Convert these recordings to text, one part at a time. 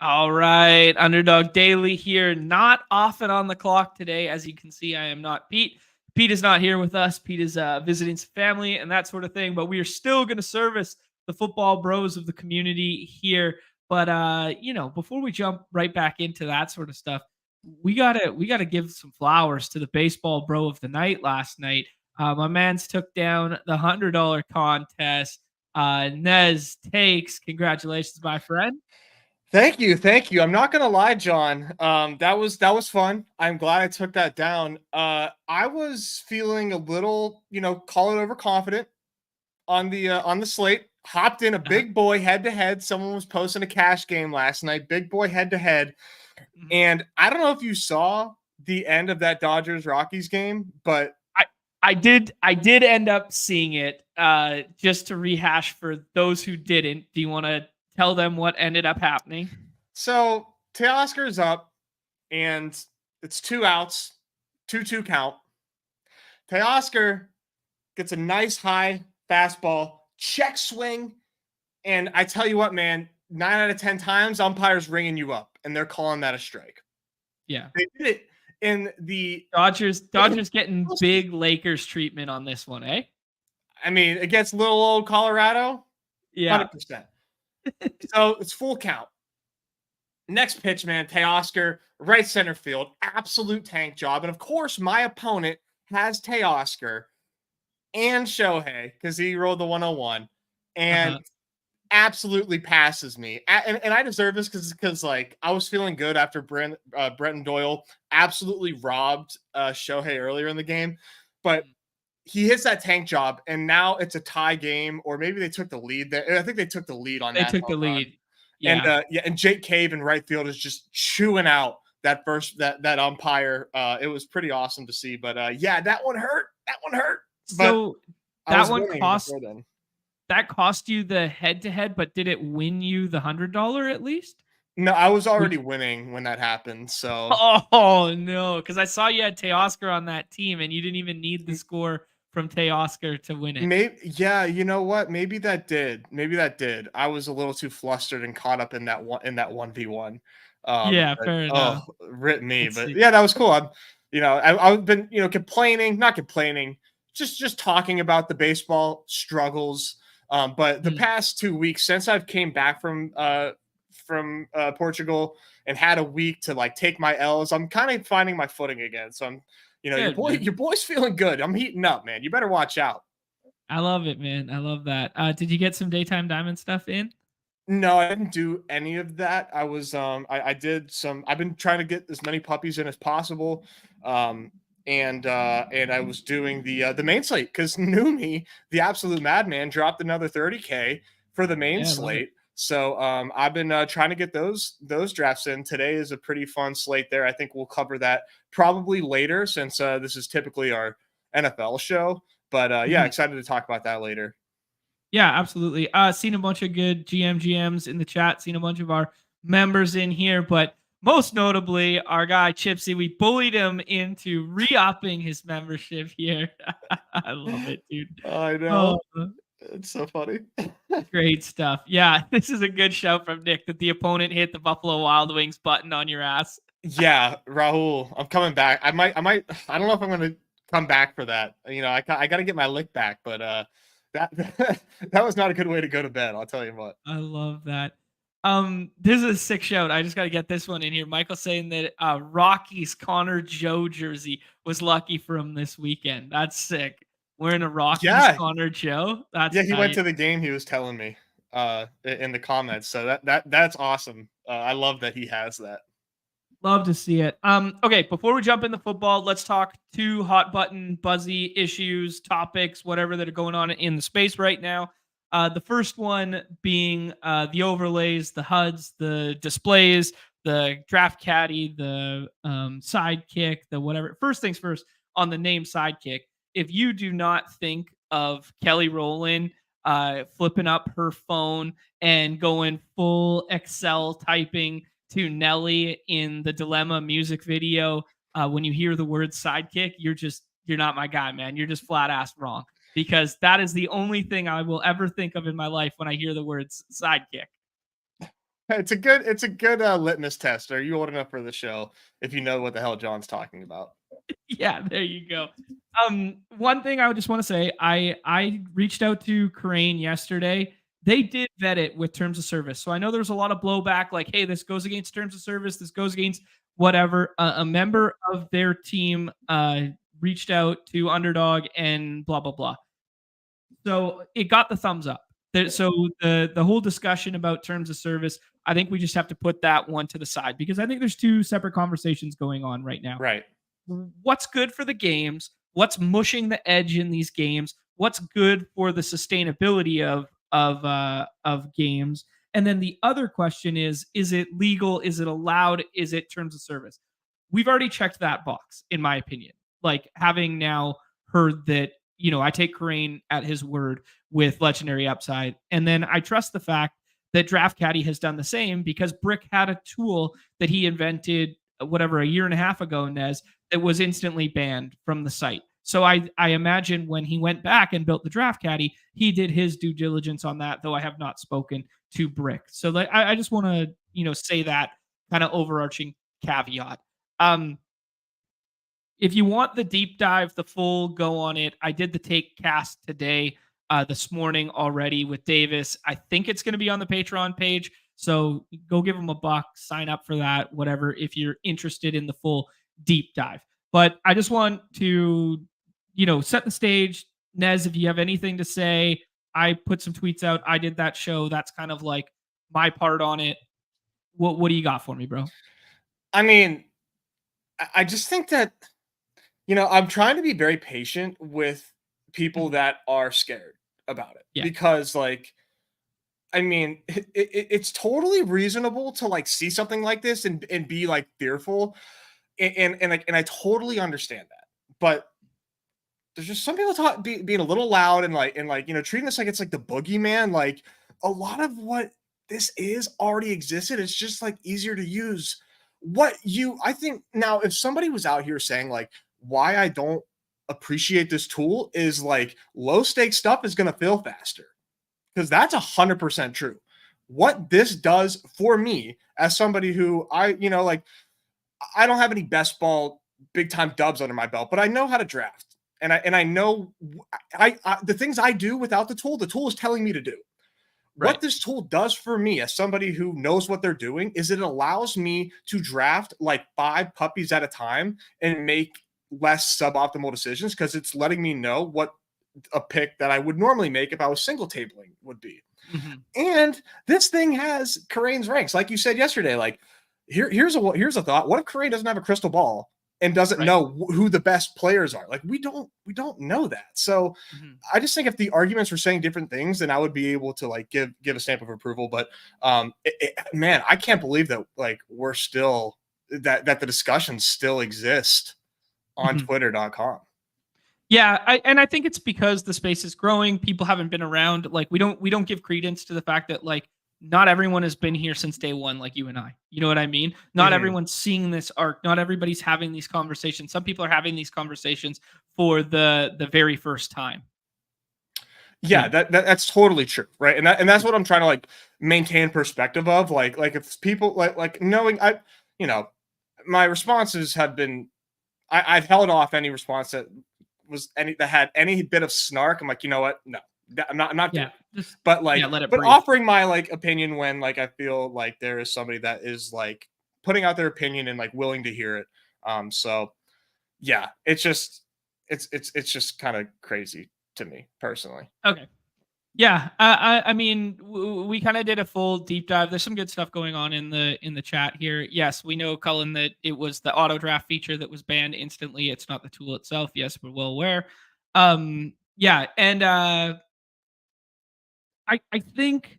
All right, Underdog Daily here. Not often on the clock today. As you can see, I am not Pete. Pete is not here with us. Pete is visiting some family and that sort of thing, but we are still going to service the football bros of the community here. But before we jump right back into that sort of stuff, we gotta give some flowers to the baseball bro of the night last night. My man's took down the $100 contest. Nez Takes, congratulations, my friend. Thank you. I'm not gonna lie, John. That was fun. I'm glad I took that down. I was feeling a little, call it overconfident on the slate. Hopped in a Uh-huh. big boy head to head. Someone was posting a cash game last night. Big boy head to head, Mhm. and I don't know if you saw the end of that Dodgers Rockies game, but I I did end up seeing it. Just to rehash for those who didn't, do you want to tell them what ended up happening? so Teoscar is up, and it's 2 outs, 2-2 count. Teoscar gets a nice high fastball, check swing, and I tell you what, man, 9 out of 10 times, umpires ringing you up, and they're calling that a strike. Yeah. They did it in the. Dodgers getting big Lakers treatment on this one, eh? I mean, against little old Colorado, Yeah. 100%. So it's full count. Next pitch, man, Teoscar, right center field, absolute tank job, and of course, my opponent has Teoscar and Shohei because he rolled the 101, and Uh-huh. absolutely passes me. And I deserve this because like I was feeling good after Brenton Doyle absolutely robbed Shohei earlier in the game, but he hits that tank job, and now it's a tie game, or maybe they took the lead. I think they took the lead on They that took the home run. lead. And Yeah. and Jake Cave in right field is just chewing out that umpire. It was pretty awesome to see. But yeah, that one hurt. That one hurt. But So I that was one winning cost before then. that cost you the head to head, but did it win you the $100 at least? No, I was already winning when that happened. So Oh no, because I saw you had Teoscar on that team, and you didn't even need the score from Teoscar to win it. maybe, yeah, you know what? Maybe that did. Maybe that did. I was a little too flustered and caught up in that 1v1. Yeah, But fair oh, enough. rip me. Let's But see. yeah, that was cool. I've been complaining, not complaining, just talking about the baseball struggles. But the Mhm. past 2 weeks since I've came back from Portugal and had a week to like take my L's, I'm kind of finding my footing again. So I'm, Good, man. your boy's feeling good. I'm heating up, man. You better watch out. I love it, man. I love that. Did you get some daytime diamond stuff in? No, I didn't do any of that. I did some. I've been trying to get as many puppies in as possible. Um and I was doing the main slate because Numi, the absolute madman, dropped another 30K for the main Yeah, I love it. slate. So I've been trying to get those drafts in. Today is a pretty fun slate there. I think we'll cover that probably later since this is typically our NFL show. But yeah, Mhm. excited to talk about that later. Yeah, absolutely. Seen a bunch of good GMs in the chat. Seen a bunch of our members in here, but most notably, our guy Chipsy. We bullied him into re-upping his membership here. I love it, dude. I Oh, know. It's so funny. great stuff. Yeah, this is a good shout from Nick that the opponent hit the Buffalo Wild Wings button on your ass. Yeah, Rahul, I'm coming back. I don't know if I'm going to come back for that. I got to get my lick back, but that that was not a good way to go to bed, I'll tell you what. I love that. This is a sick shout. I just got to get this one in here. Michael saying that Rocky's Connor Joe jersey was lucky for him this weekend. That's sick. Wearing a Rockies Yeah. Connor Joe. That's Yeah, he went tight. to the game, he was telling me in the comments. So that's awesome. I love that he has that. Love to see it. Okay, before we jump into football, let's talk two hot button buzzy issues, topics, whatever that are going on in the space right now. The first one being the overlays, the HUDs, the displays, the draft caddy, the sidekick, the whatever. First things first, on the name sidekick. If you do not think of Kelly Rowland flipping up her phone and going full Excel typing to Nelly in the Dilemma music video, when you hear the word sidekick, you're not my guy, man. You're just flat ass wrong, because that is the only thing I will ever think of in my life when I hear the words sidekick. It's a good litmus test. Are you old enough for the show if you know what the hell John's talking about? Yeah, there you go. One thing I would just want to say, I reached out to Crane yesterday. They did vet it with terms of service. So I know there's a lot of blowback, like, hey, this goes against terms of service, this goes against whatever. A member of their team reached out to Underdog and blah blah blah. So it got the thumbs up. So the whole discussion about terms of service, I think we just have to put that one to the side because I think there's two separate conversations going on right now. Right. What's good for the games, what's mushing the edge in these games, what's good for the sustainability of games, and then the other question is it legal, is it allowed, is it terms of service? We've already checked that box, in my opinion. Like having now heard that, I take Corain at his word with legendary upside, and then I trust the fact that Draft Caddy has done the same because Brick had a tool that he invented whatever a year and a half ago, Nez, that was instantly banned from the site. So I imagine when he went back and built the Draft Caddy, he did his due diligence on that, though I have not spoken to Brick. So like, I just want to, say that kind of overarching caveat. If you want the deep dive, the full go on it, I did the take cast today, this morning already with Davis. I think it's going to be on the Patreon page. So go give him a buck, sign up for that, whatever, if you're interested in the full deep dive. But I just want to, set the stage. Nez, if you have anything to say, I put some tweets out. I did that show. That's kind of like my part on it. What do you got for me, bro? I mean, I just think that, I'm trying to be very patient with people that are scared about it because, like, I mean, it's totally reasonable to like see something like this and be like fearful, and I totally understand that, but there's just some people being a little loud and treating this like it's like the boogeyman. Like a lot of what this is already existed. It's just like easier to use. I think now, if somebody was out here saying like why I don't appreciate this tool is like low stakes stuff is going to fail faster, because that's 100% true. What this does for me as somebody who I don't have any best ball big time dubs under my belt, but I know how to draft. And I know the things I do without the tool is telling me to do. Right. What this tool does for me as somebody who knows what they're doing is it allows me to draft like 5 puppies at a time and make less suboptimal decisions, because it's letting me know what a pick that I would normally make if I was single tabling would be. Mm-hmm. And this thing has Corain's ranks. Like you said yesterday, like here's a thought. What if Corain doesn't have a crystal ball and doesn't know who the best players are? Like we don't know that. So I just think if the arguments were saying different things, then I would be able to like give a stamp of approval. But man, I can't believe that like we're still that the discussions still exist on twitter.com. Yeah, I think it's because the space is growing. People haven't been around. Like we don't give credence to the fact that like not everyone has been here since day one, like you and I. You know what I mean? Not everyone's seeing this arc. Not everybody's having these conversations. Some people are having these conversations for the very first time. Yeah, that's totally true, right? And that's what I'm trying to like maintain perspective of. Like if people like knowing my responses have been I've held off any response that had any bit of snark. I'm like, you know what? No, I'm not doing it. But like, but offering my like opinion when like I feel like there is somebody that is like putting out their opinion and like willing to hear it. So yeah, it's just kind of crazy to me personally. Okay. Yeah, I mean, we kind of did a full deep dive. There's some good stuff going on in the chat here. Yes, we know, Cullen, that it was the auto draft feature that was banned instantly. It's not the tool itself. Yes, we're well aware. Yeah, and I think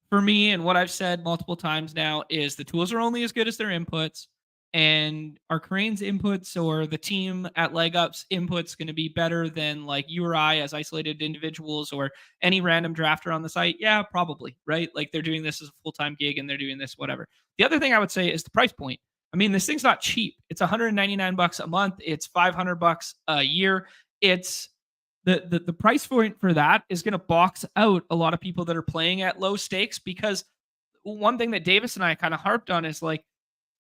for me, and what I've said multiple times now, is the tools are only as good as their inputs. And are Crane's inputs or the team at Leg Up's inputs going to be better than like you or I as isolated individuals or any random drafter on the site? Yeah, probably, right? Like they're doing this as a full-time gig and they're doing this, whatever. The other thing I would say is the price point. I mean, this thing's not cheap. It's $199 a month. It's $500 a year. It's the price point for that is going to box out a lot of people that are playing at low stakes, because one thing that Davis and I kind of harped on is like,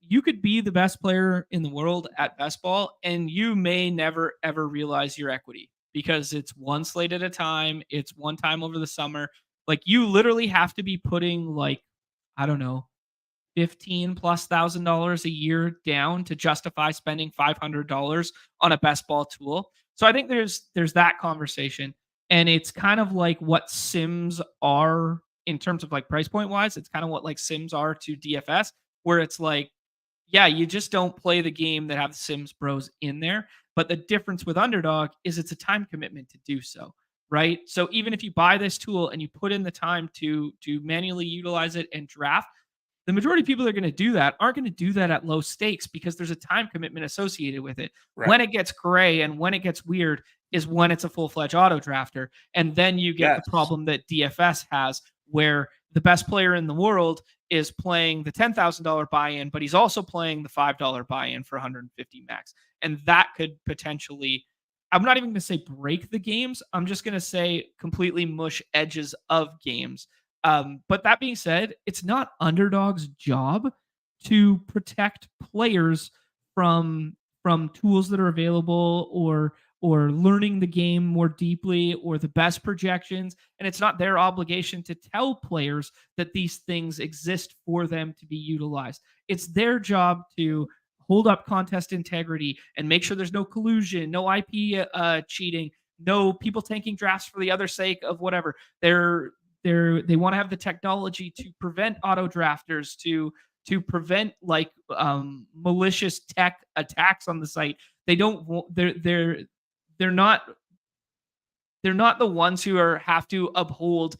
you could be the best player in the world at best ball, and you may never ever realize your equity because it's one slate at a time. It's one time over the summer. Like you literally have to be putting like, I don't know, 15 plus $1,000 a year down to justify spending $500 on a best ball tool. So I think there's that conversation, and it's kind of like what Sims are in terms of like price point wise. It's kind of what like Sims are to DFS, where it's like, yeah, you just don't play the game that have the Sims Bros in there. But the difference with Underdog is it's a time commitment to do so, right? So even if you buy this tool and you put in the time to manually utilize it and draft, the majority of people that are going to do that aren't going to do that at low stakes because there's a time commitment associated with it. Right. When it gets gray and when it gets weird is when it's a full-fledged auto drafter. And then you get the problem that DFS has where the best player in the world is playing the $10,000 buy-in, but he's also playing the $5 buy-in for 150 max. And that could potentially, I'm not even going to say break the games. I'm just going to say completely mush edges of games. But that being said, it's not Underdog's job to protect players from tools that are available or learning the game more deeply or the best projections. And it's not their obligation to tell players that these things exist for them to be utilized. It's their job to hold up contest integrity and make sure there's no collusion, no IP cheating, no people tanking drafts for the other sake of whatever. They want to have the technology to prevent auto drafters, to prevent like malicious tech attacks on the site. They don't. They're not the ones who have to uphold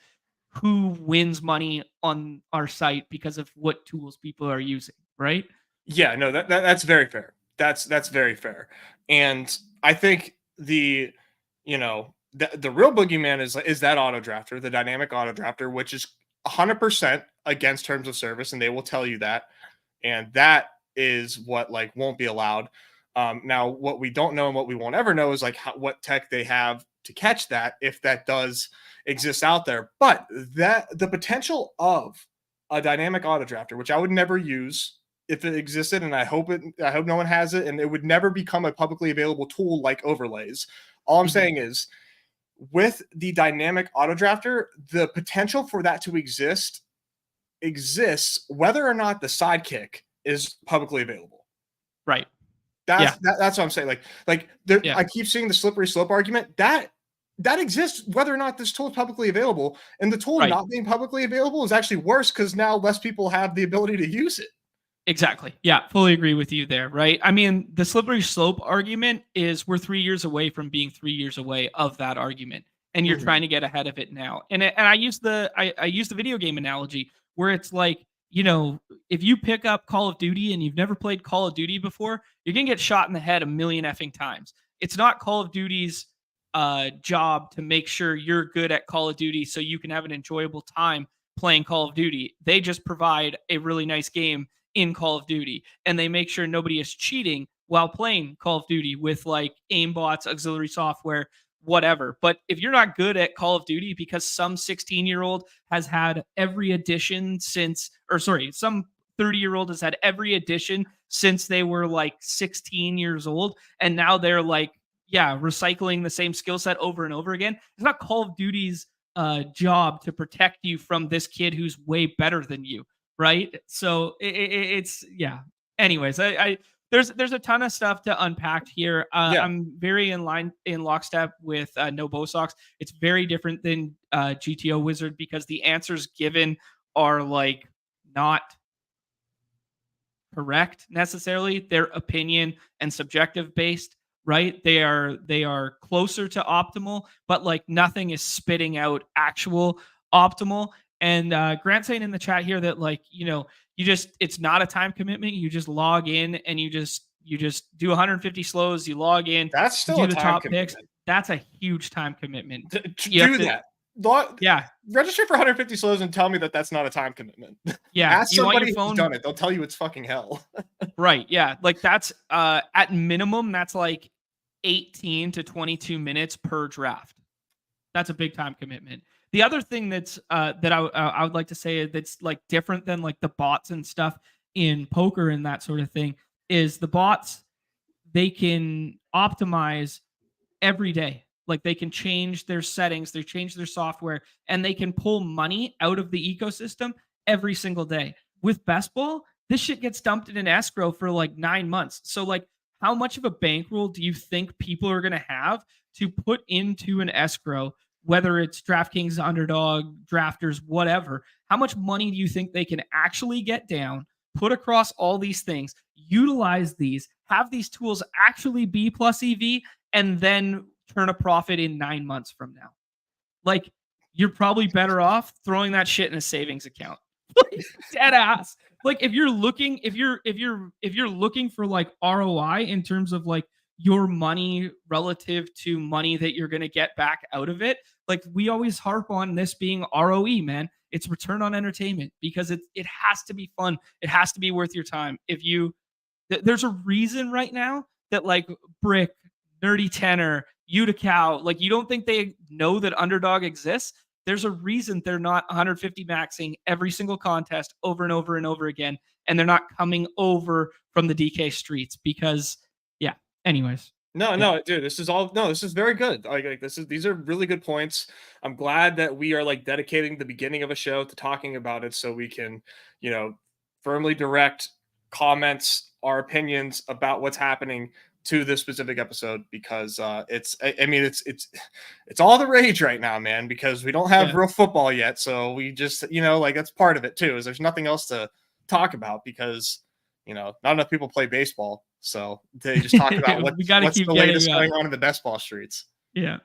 who wins money on our site because of what tools people are using, right? Yeah, no, that's very fair. That's very fair. And I think the real boogeyman is that auto drafter, the dynamic auto drafter, which is 100% against terms of service, and they will tell you that. And that is what like won't be allowed. Now, what we don't know and what we won't ever know is like what tech they have to catch that if that does exist out there. But that the potential of a dynamic auto drafter, which I would never use if it existed, and I hope no one has it, and it would never become a publicly available tool like overlays. All I'm saying is, with the dynamic auto drafter, the potential for that to exists whether or not the sidekick is publicly available. Right. That's what I'm saying. I keep seeing the slippery slope argument that exists whether or not this tool is publicly available, and the tool not being publicly available is actually worse because now less people have the ability to use it. Exactly. Yeah, fully agree with you there, right? I mean, the slippery slope argument is we're 3 years away from being 3 years away of that argument, and you're trying to get ahead of it now. And I use the video game analogy where it's like, if you pick up Call of Duty and you've never played Call of Duty before, you're going to get shot in the head a million effing times. It's not Call of Duty's job to make sure you're good at Call of Duty so you can have an enjoyable time playing Call of Duty. They just provide a really nice game in Call of Duty, and they make sure nobody is cheating while playing Call of Duty with like aimbots, auxiliary software, whatever. But if you're not good at Call of Duty because some 16-year-old has had every edition some 30-year-old has had every edition since they were like 16 years old, and now they're like, recycling the same skill set over and over again. It's not Call of Duty's job to protect you from this kid who's way better than you. Right. So it's anyways, there's a ton of stuff to unpack here. I'm very in lockstep with No Bo Sox. It's very different than GTO Wizard because the answers given are like not correct necessarily. They're opinion and subjective based, right? They are closer to optimal, but like nothing is spitting out actual optimal. And Grant saying in the chat here that like, it's not a time commitment. You just log in and you just do 150 slows. You log in. That's still do a the time top commitment. picks. That's a huge time commitment. Do that. Register for 150 slows and tell me that that's not a time commitment. Yeah. Ask somebody who's done it. They'll tell you it's fucking hell. Right. Yeah. Like that's at minimum, that's like 18 to 22 minutes per draft. That's a big time commitment. The other thing that's that I would like to say that's like different than like the bots and stuff in poker and that sort of thing is the bots, they can optimize every day. Like they can change their settings, they change their software, and they can pull money out of the ecosystem every single day. With best ball, this shit gets dumped in an escrow for like 9 months. So like, how much of a bankroll do you think people are going to have to put into an escrow, whether it's DraftKings, Underdog, Drafters, whatever? How much money do you think they can actually get down, put across all these things, utilize these, have these tools actually be plus EV, and then turn a profit in 9 months from now? Like, you're probably better off throwing that shit in a savings account. Dead ass. Like if you're looking for like ROI in terms of like your money relative to money that you're going to get back out of it, like we always harp on this being ROE, man. It's return on entertainment, because it has to be fun. It has to be worth your time. If you there's a reason right now that like Brick, Nerdy Tenor, Uticow, like you don't think they know that Underdog exists? There's a reason they're not 150 maxing every single contest over and over and over again, and they're not coming over from the DK streets because, yeah. Anyways, No, dude, this is very good. Like these are really good points. I'm glad that we are like dedicating the beginning of a show to talking about it so we can, firmly direct comments, our opinions about what's happening to this specific episode, because it's all the rage right now, man, because we don't have real football yet. So we just, like that's part of it too, is there's nothing else to talk about because, not enough people play baseball. So they just talk about what's the latest going on in the best ball streets. Yeah.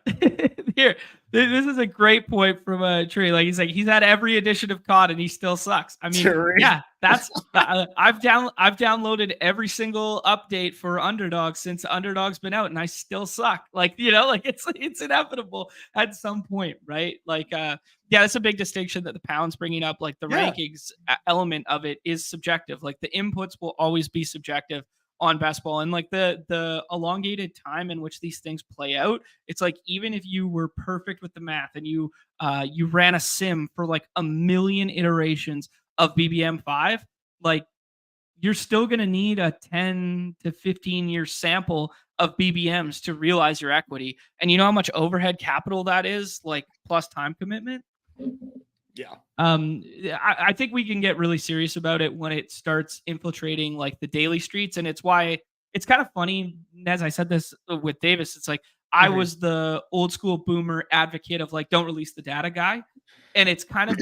Here, this is a great point from Trey. Like he's like, he's had every edition of COD and he still sucks. I mean, yeah, that's I've downloaded every single update for Underdog since Underdog's been out, and I still suck. Like, like it's inevitable at some point, right? Like, yeah, that's a big distinction that the Pound's bringing up. Like the rankings element of it is subjective. Like the inputs will always be subjective on basketball, and like the elongated time in which these things play out, it's like even if you were perfect with the math and you ran a sim for like a million iterations of BBM5, like you're still going to need a 10 to 15 year sample of BBMs to realize your equity. And you know how much overhead capital that is, like plus time commitment? Yeah. I think we can get really serious about it when it starts infiltrating like the daily streets. And it's why it's kind of funny. As I said this with Davis, it's like I was the old school boomer advocate of like, don't release the data guy. And it's kind of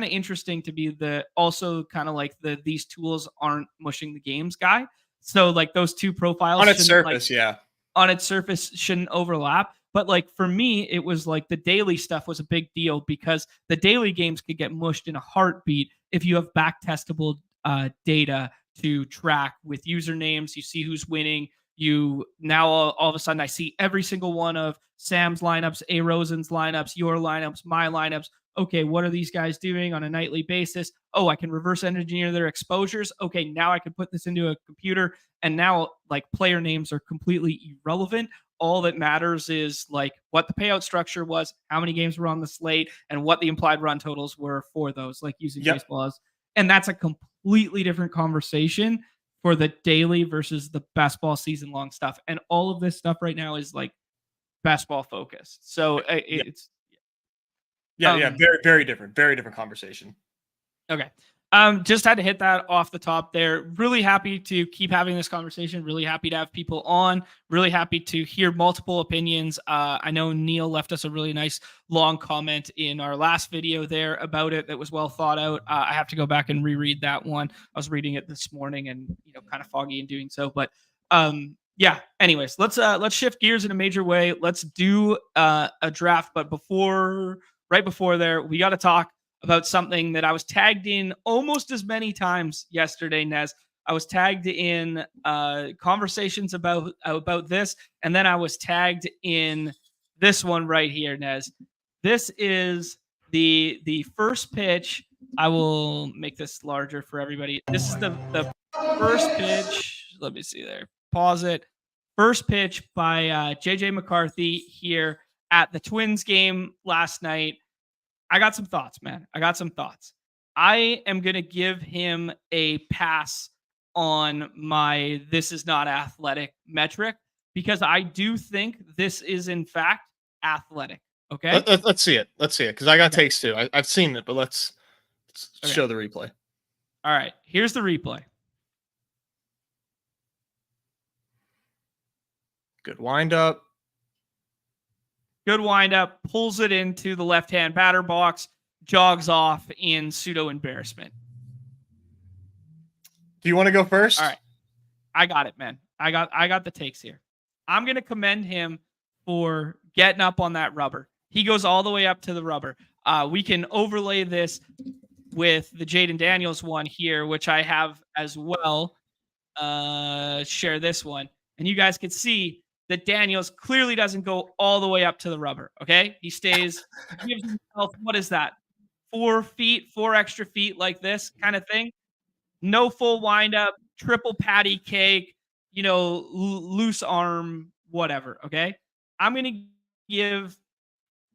interesting to be the also kind of like these tools aren't mushing the games guy. So like those two profiles on its surface, on its surface shouldn't overlap. But like for me, it was like the daily stuff was a big deal because the daily games could get mushed in a heartbeat if you have back testable data to track with usernames. You see who's winning. You now all of a sudden I see every single one of Sam's lineups, A Rosen's lineups, your lineups, my lineups. Okay, what are these guys doing on a nightly basis? Oh, I can reverse engineer their exposures. Okay, now I can put this into a computer, and now like player names are completely irrelevant. All that matters is like what the payout structure was, how many games were on the slate, and what the implied run totals were for those, like using baseball as. And that's a completely different conversation for the daily versus the best ball season long stuff. And all of this stuff right now is like best ball focused. So it's very, very different conversation. Okay. Just had to hit that off the top there. Really happy to keep having this conversation. Really happy to have people on. Really happy to hear multiple opinions. I know Neil left us a really nice long comment in our last video there about it that was well thought out. I have to go back and reread that one. I was reading it this morning and kind of foggy in doing so. But yeah. Anyways, let's shift gears in a major way. Let's do a draft. But right before there, we got to talk about something that I was tagged in almost as many times yesterday, Nez. I was tagged in conversations about this, and then I was tagged in this one right here, Nez. This is the first pitch. I will make this larger for everybody. This is the first pitch. Let me see there. Pause it. First pitch by JJ McCarthy here at the Twins game last night. I got some thoughts, man. I got some thoughts. I am going to give him a pass on my this is not athletic metric because I do think this is in fact athletic. Okay. Let's see it. Let's see it because I got Okay. takes too. I've seen it, but let's Okay. show the replay. All right. Here's the replay. Good windup. Good windup. Pulls it into the left-hand batter box. Jogs off in pseudo embarrassment. Do you want to go first? All right. I got it, man. I got the takes here. I'm going to commend him for getting up on that rubber. He goes all the way up to the rubber. We can overlay this with the Jaden Daniels one here, which I have as well. Share this one. And you guys can see that Daniels clearly doesn't go all the way up to the rubber. Okay. He stays, gives himself, what is that? 4 feet, 4 extra feet like this kind of thing. No full windup, triple patty cake, loose arm, whatever. Okay. I'm going to give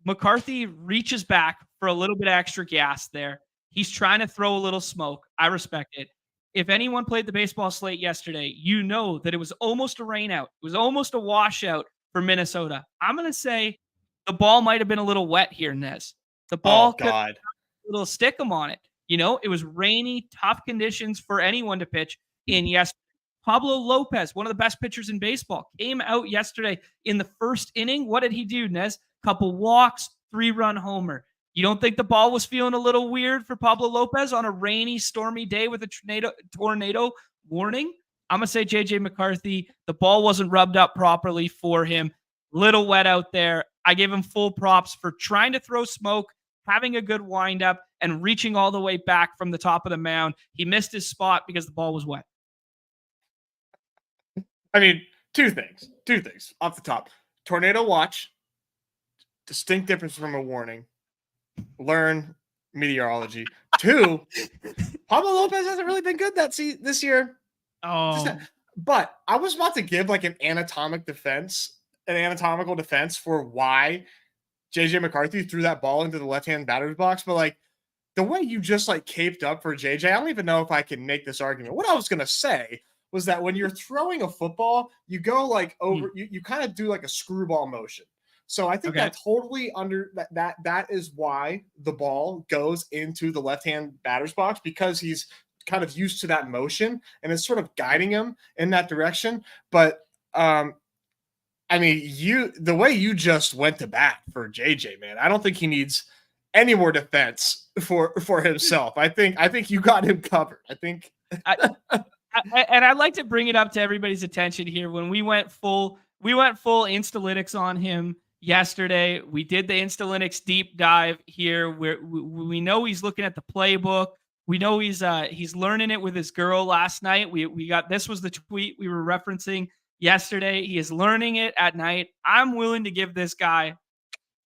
McCarthy reaches back for a little bit of extra gas there. He's trying to throw a little smoke. I respect it. If anyone played the baseball slate yesterday, you know that it was almost a rain out. It was almost a washout for Minnesota. I'm going to say the ball might have been a little wet here, Nez. The ball could have a little stick 'em on it. It was rainy, tough conditions for anyone to pitch in yesterday. Pablo Lopez, one of the best pitchers in baseball, came out yesterday in the first inning. What did he do, Nez? Couple walks, 3-run homer. You don't think the ball was feeling a little weird for Pablo Lopez on a rainy, stormy day with a tornado warning? I'm going to say JJ McCarthy, the ball wasn't rubbed up properly for him. Little wet out there. I give him full props for trying to throw smoke, having a good windup, and reaching all the way back from the top of the mound. He missed his spot because the ball was wet. I mean, two things off the top. Tornado watch, distinct difference from a warning. Learn meteorology. 2, Pablo Lopez hasn't really been good this year. Oh, but I was about to give like an anatomical defense for why JJ McCarthy threw that ball into the left-hand batter's box. But like the way you just like caped up for JJ, I don't even know if I can make this argument. What I was gonna say was that when you're throwing a football, you go like over, you kind of do like a screwball motion. So I think that totally that is why the ball goes into the left-hand batter's box, because he's kind of used to that motion and it's sort of guiding him in that direction. But I mean, the way you just went to bat for JJ, man, I don't think he needs any more defense for himself. I think you got him covered. I think and I'd like to bring it up to everybody's attention here. When we went full Instalytics on him yesterday, we did the Instalytics deep dive here where we know he's looking at the playbook. We know he's learning it with his girl last night. We got, this was the tweet we were referencing yesterday. He is learning it at night. I'm willing to give this guy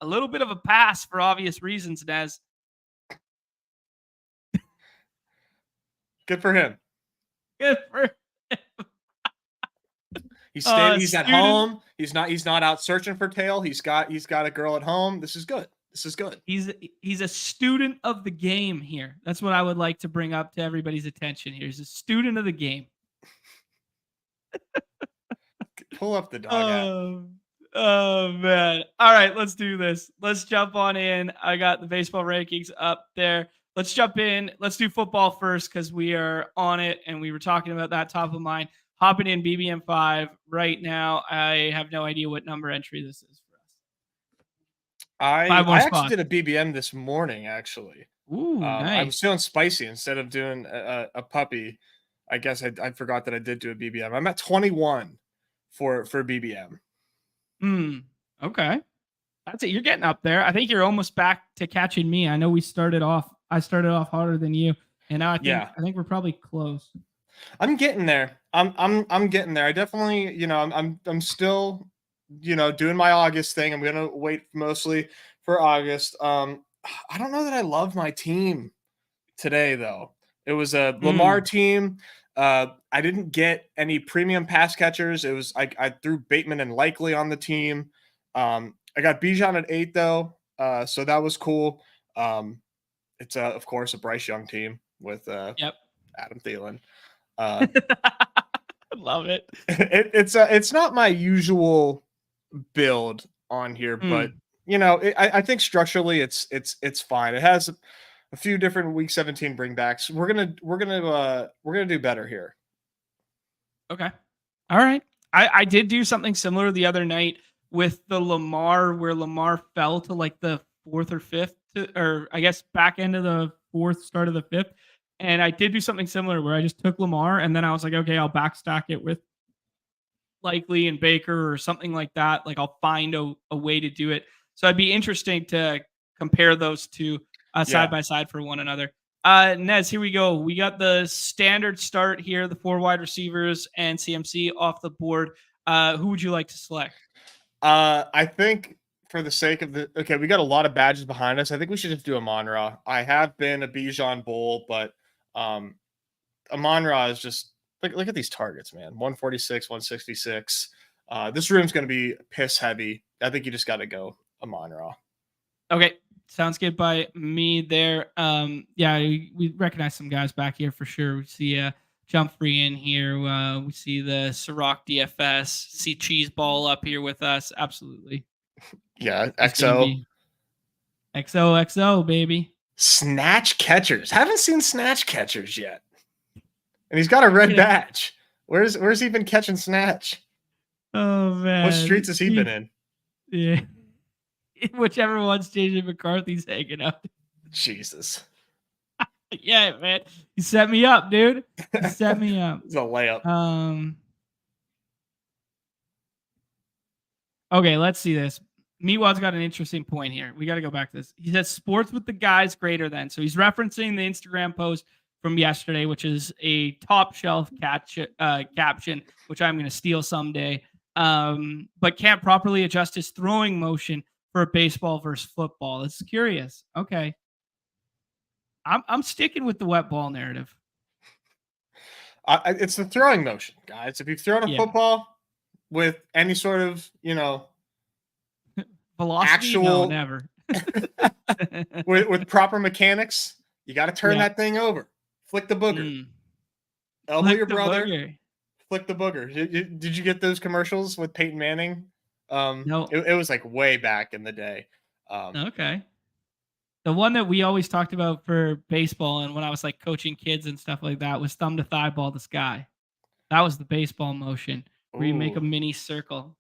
a little bit of a pass for obvious reasons, Nez. Good for him. Good for him. He's at home. He's not out searching for tail. He's got a girl at home. This is good. He's a student of the game here. That's what I would like to bring up to everybody's attention here. He's a student of the game. Pull up the dog app. Oh man. All right, let's do this. Let's jump on in. I got the baseball rankings up there. Let's jump in. Let's do football first because we are on it and we were talking about that top of mind. Hopping in BBM5 right now. I have no idea what number entry this is for us. I actually did a BBM this morning, actually. Ooh, nice. I was feeling spicy instead of doing a puppy. I guess I forgot that I did do a BBM. I'm at 21 for BBM. Okay. That's it. You're getting up there. I think you're almost back to catching me. I know I started off harder than you. And now I think we're probably close. I'm getting there. I'm getting there. I definitely, I'm still, doing my August thing. I'm gonna wait mostly for August. I don't know that I love my team today though. It was a Lamar team. I didn't get any premium pass catchers. It was I threw Bateman and Likely on the team. I got Bijan at 8 though, so that was cool. It's of course a Bryce Young team with Yep. Adam Thielen. Love it. It's not my usual build on here, but I think structurally it's fine. It has a few different week 17 bringbacks. We're gonna do better here. Okay. All right. I did do something similar the other night with the Lamar, where Lamar fell to like the 4th or 5th, or I guess back end of the 4th, start of the 5th. And I did do something similar where I just took Lamar and then I was like, okay, I'll backstack it with Likely and Baker or something like that. Like I'll find a way to do it. So it'd be interesting to compare those two side by side for one another. Nez, here we go. We got the standard start here, the 4 wide receivers and CMC off the board. Who would you like to select? I think for the sake of we got a lot of badges behind us. I think we should just do Amon-Ra. I have been a Bijan bull, but Amon-Ra is just look at these targets, man. 146, 166. This room's going to be piss heavy. I think you just got to go Amon-Ra. Okay. Sounds good by me there. Yeah, we recognize some guys back here for sure. We see Jumfrey in here. We see the Ciroc DFS. See Cheeseball up here with us. Absolutely. Yeah, XO. XO, baby. Snatch catchers. Haven't seen snatch catchers yet. And he's got a red badge. Where's he been catching snatch? Oh man. What streets has he been in? Yeah. Whichever one's JJ McCarthy's hanging out. Jesus. Yeah, man. You set me up, dude. You set me up. It's a layup. Okay, let's see this. Meatwad's got an interesting point here. We got to go back to this. He says sports with the guys greater than. So he's referencing the Instagram post from yesterday, which is a top shelf caption, which I'm going to steal someday. But can't properly adjust his throwing motion for baseball versus football. It's curious. Okay. I'm sticking with the wet ball narrative. It's the throwing motion, guys. If you've thrown a football with any sort of, velocity, actual, no, never. with proper mechanics, you got to turn that thing over. Flick the booger. Elbow your brother. Flick the booger. Did you get those commercials with Peyton Manning? No. It was like way back in the day. Okay. The one that we always talked about for baseball and when I was like coaching kids and stuff like that was thumb to thigh, ball to sky. That was the baseball motion where you make a mini circle.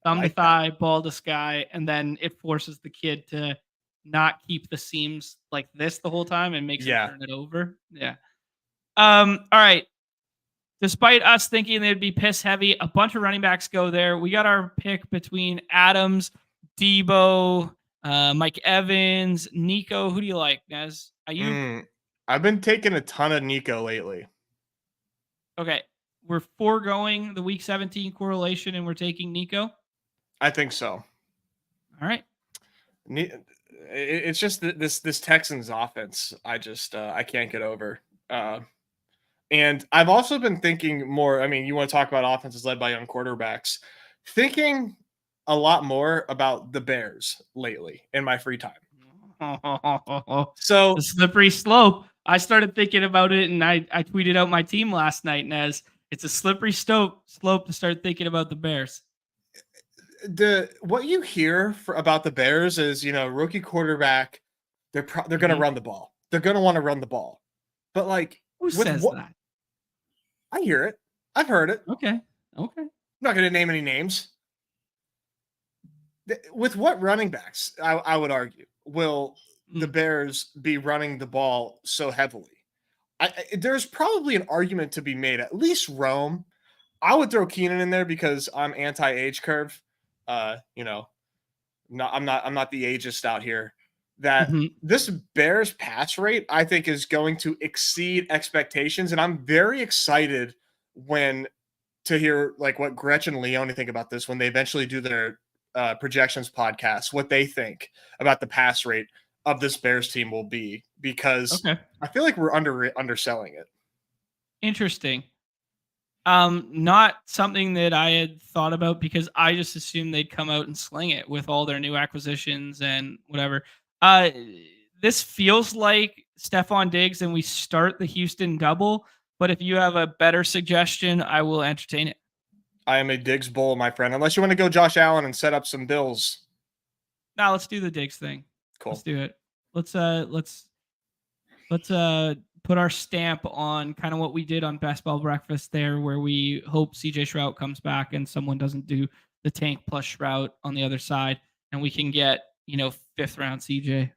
Thumb to thigh, ball to sky, and then it forces the kid to not keep the seams like this the whole time and makes them turn it over. Yeah. All right. Despite us thinking they'd be piss heavy, a bunch of running backs go there. We got our pick between Adams, Debo, Mike Evans, Nico. Who do you like, Nez? I've been taking a ton of Nico lately. Okay. We're foregoing the week 17 correlation and we're taking Nico? I think so. All right. It's just this Texans offense. I can't get over. And I've also been thinking more. I mean, you want to talk about offenses led by young quarterbacks. Thinking a lot more about the Bears lately in my free time. So the slippery slope. I started thinking about it, and I tweeted out my team last night, and as it's a slippery slope to start thinking about the Bears. What you hear about the Bears is, rookie quarterback. They're going to run the ball. They're going to want to run the ball. But like, who says that? I hear it. I've heard it. Okay. I'm not going to name any names. With what running backs, I would argue, will the Bears be running the ball so heavily? There's probably an argument to be made, at least Rome. I would throw Keenan in there because I'm anti-age curve. I'm not the ageist out here. That this Bears pass rate, I think, is going to exceed expectations, and I'm very excited to hear like what Gretchen and Leone think about this when they eventually do their projections podcast, what they think about the pass rate of this Bears team will be, because I feel like we're underselling it. Interesting. Not something that I had thought about because I just assumed they'd come out and sling it with all their new acquisitions and whatever. Uh, this feels like Stephon Diggs, and we start the Houston double. But if you have a better suggestion, I will entertain it. I am a Diggs bull, my friend. Unless you want to go Josh Allen and set up some Bills. Now let's do the Diggs thing. Cool. Let's do it. Let's put our stamp on kind of what we did on Best Ball Breakfast there, where we hope CJ Stroud comes back and someone doesn't do the tank plus Stroud on the other side, and we can get 5th round CJ.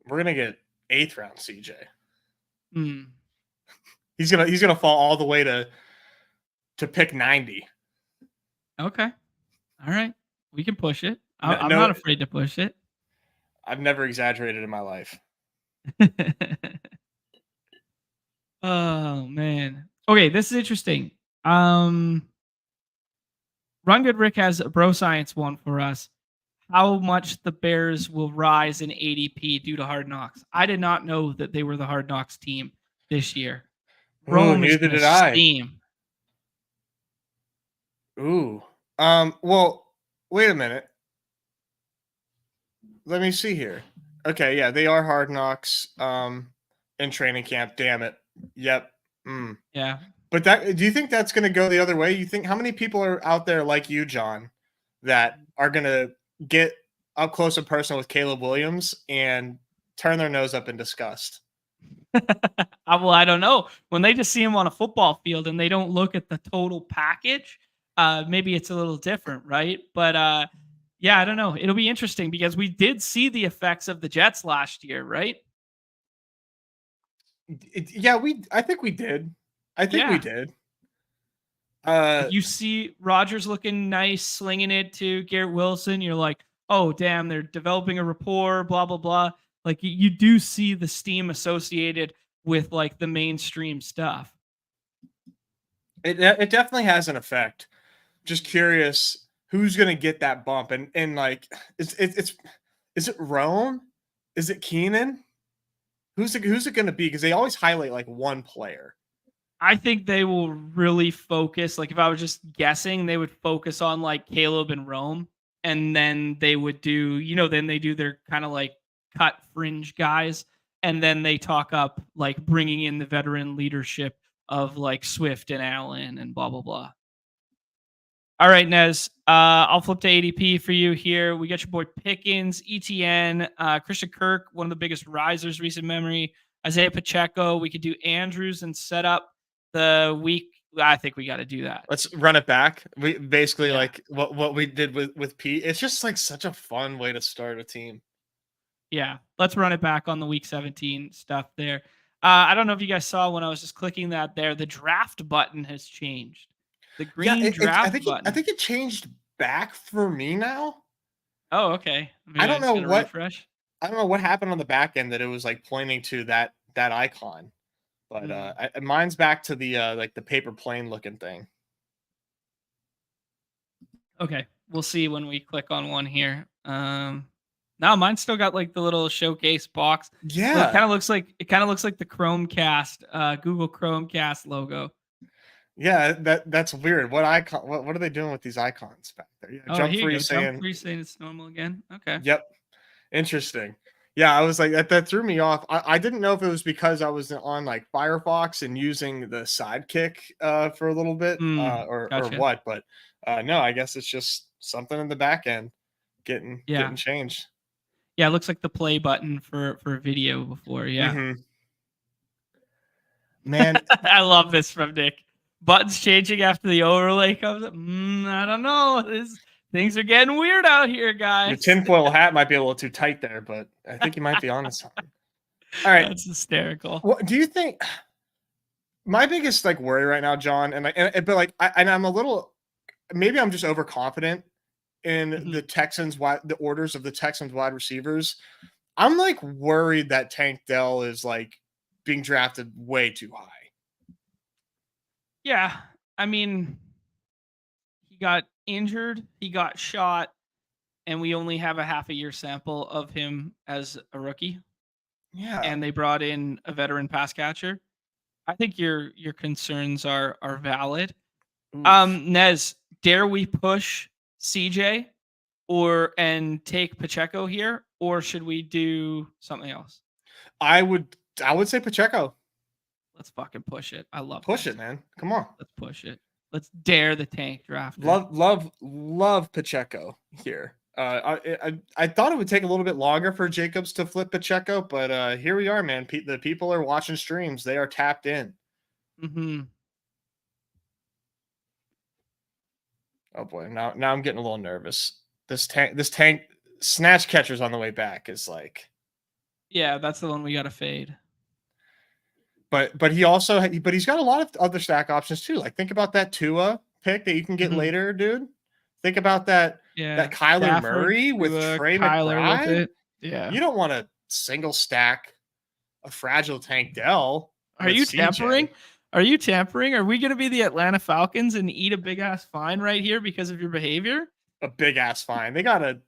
We're gonna get 8th round CJ. Hmm. He's gonna fall all the way to pick 90. Okay. All right. We can push it. I'm not afraid to push it. I've never exaggerated in my life. Oh man. Okay, this is interesting. Run Good Rick has a bro science one for us. How much the Bears will rise in ADP due to Hard Knocks. I did not know that they were the Hard Knocks team this year. Rome is neither gonna did I. steam. Ooh. Well, wait a minute. Let me see here. Okay, yeah, they are Hard Knocks in training camp. Damn it. Yep. Yeah. But do you think that's going to go the other way? You think how many people are out there like you, John, that are going to get up close and personal with Caleb Williams and turn their nose up in disgust? Well, I don't know. When they just see him on a football field and they don't look at the total package, maybe it's a little different, right? But yeah, I don't know. It'll be interesting because we did see the effects of the Jets last year, right? I think we did. I think we did. You see Rodgers looking nice, slinging it to Garrett Wilson. You're like, oh, damn, they're developing a rapport, blah, blah, blah. Like you do see the steam associated with like the mainstream stuff. It definitely has an effect. Just curious who's going to get that bump. And like, is it Rome? Is it Keenan? Who's it going to be? Because they always highlight like one player. I think they will really focus. Like if I was just guessing, they would focus on like Caleb and Rome, and then they would do, then they do their kind of like cut fringe guys, and then they talk up like bringing in the veteran leadership of like Swift and Allen and blah blah blah. All right, Nez. I'll flip to ADP for you here. We got your boy Pickens, ETN, Christian Kirk, one of the biggest risers recent memory. Isaiah Pacheco. We could do Andrews and set up the week. I think we got to do that. Let's run it back. We basically like what we did with Pete. It's just like such a fun way to start a team. Yeah, let's run it back on the week 17 stuff there. I don't know if you guys saw when I was just clicking that there, the draft button has changed. The green draft button. I think it changed back for me now. Oh, okay. I don't know what refresh. I don't know what happened on the back end that it was like pointing to that icon. But mine's back to the like the paper plane looking thing. Okay, we'll see when we click on one here. Now mine's still got like the little showcase box. Yeah, so it kind of looks like the Chromecast, Google Chromecast logo. Yeah, that's weird. What icon? What are they doing with these icons back there? Yeah, jump free saying it's normal again. Okay. Yep. Interesting. Yeah, I was like that threw me off. I didn't know if it was because I was on like Firefox and using the Sidekick for a little bit or what, but no, I guess it's just something in the back end getting changed. Yeah, it looks like the play button for video before. Yeah. Mm-hmm. Man, I love this from Nick. Buttons changing after the overlay comes up. I don't know. Things are getting weird out here, guys. Your tinfoil hat might be a little too tight there, but I think you might be onto something. All right, that's hysterical. What do you think? My biggest like worry right now, John, I'm a little. Maybe I'm just overconfident in the Texans. The orders of the Texans wide receivers. I'm like worried that Tank Dell is like being drafted way too high. Yeah, I mean, he got injured, he got shot, and we only have a half a year sample of him as a rookie. Yeah. And they brought in a veteran pass catcher. I think your concerns are valid. Oof. Nez, dare we push CJ and take Pacheco here, or should we do something else? I would say Pacheco. Let's fucking push it. I love Push this. it, man. Come on. Let's push it. Let's dare the tank drafter. Love Pacheco here. I thought it would take a little bit longer for Jacobs to flip Pacheco, but here we are, man. The people are watching streams. They are tapped in. Mm-hmm. Oh boy, now I'm getting a little nervous. This tank snatch catcher's on the way back is like. Yeah, that's the one we got to fade. But he's got a lot of other stack options too. Like think about that Tua pick that you can get later, dude. Think about that Kyler Stafford, Murray with Trey McBride. With it. Yeah. You don't want to single stack a fragile Tank Dell. Are you tampering? Are you tampering? Are we going to be the Atlanta Falcons and eat a big ass fine right here because of your behavior? A big ass fine. They got a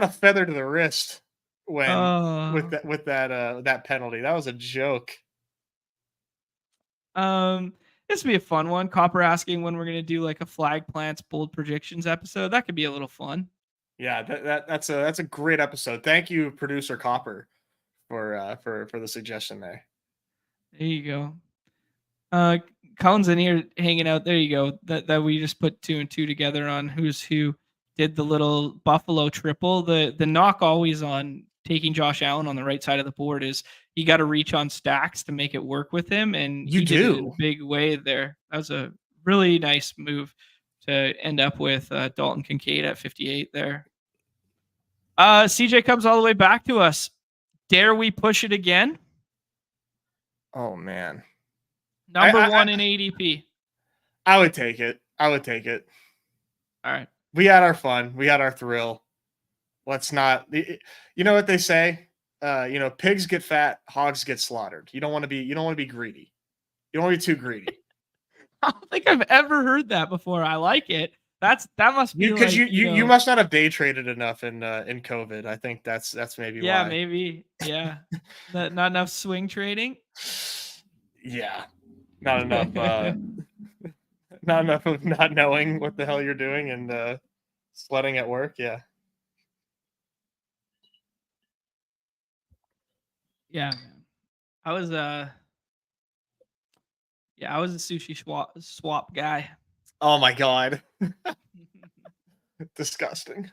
feather to the wrist with that penalty. That was a joke. This would be a fun one. Copper asking when we're going to do like a flag plants bold predictions episode. That could be a little fun. Yeah, that's a great episode. Thank you, producer Copper, for the suggestion there. There you go. Colin's in here hanging out. There you go. That we just put 2 and 2 together on who's who did the little Buffalo triple. The knock always on taking Josh Allen on the right side of the board is you got to reach on stacks to make it work with him, and you do did it in a big way there. That was a really nice move to end up with Dalton Kincaid at 58 there. CJ comes all the way back to us. Dare we push it again? Oh man, number 1 in ADP. I would take it. All right. We had our fun. We had our thrill. Let's not. You know what they say? Pigs get fat, hogs get slaughtered. You don't want to be greedy. You don't want to be too greedy. I don't think I've ever heard that before. I like it. That must be because you must not have day traded enough in COVID. I think that's maybe why. Yeah, maybe. Yeah, not enough swing trading. Yeah, not enough. Not enough of not knowing what the hell you're doing and sweating at work. Yeah. Yeah, man. I was a sushi swap guy. Oh my god. Disgusting.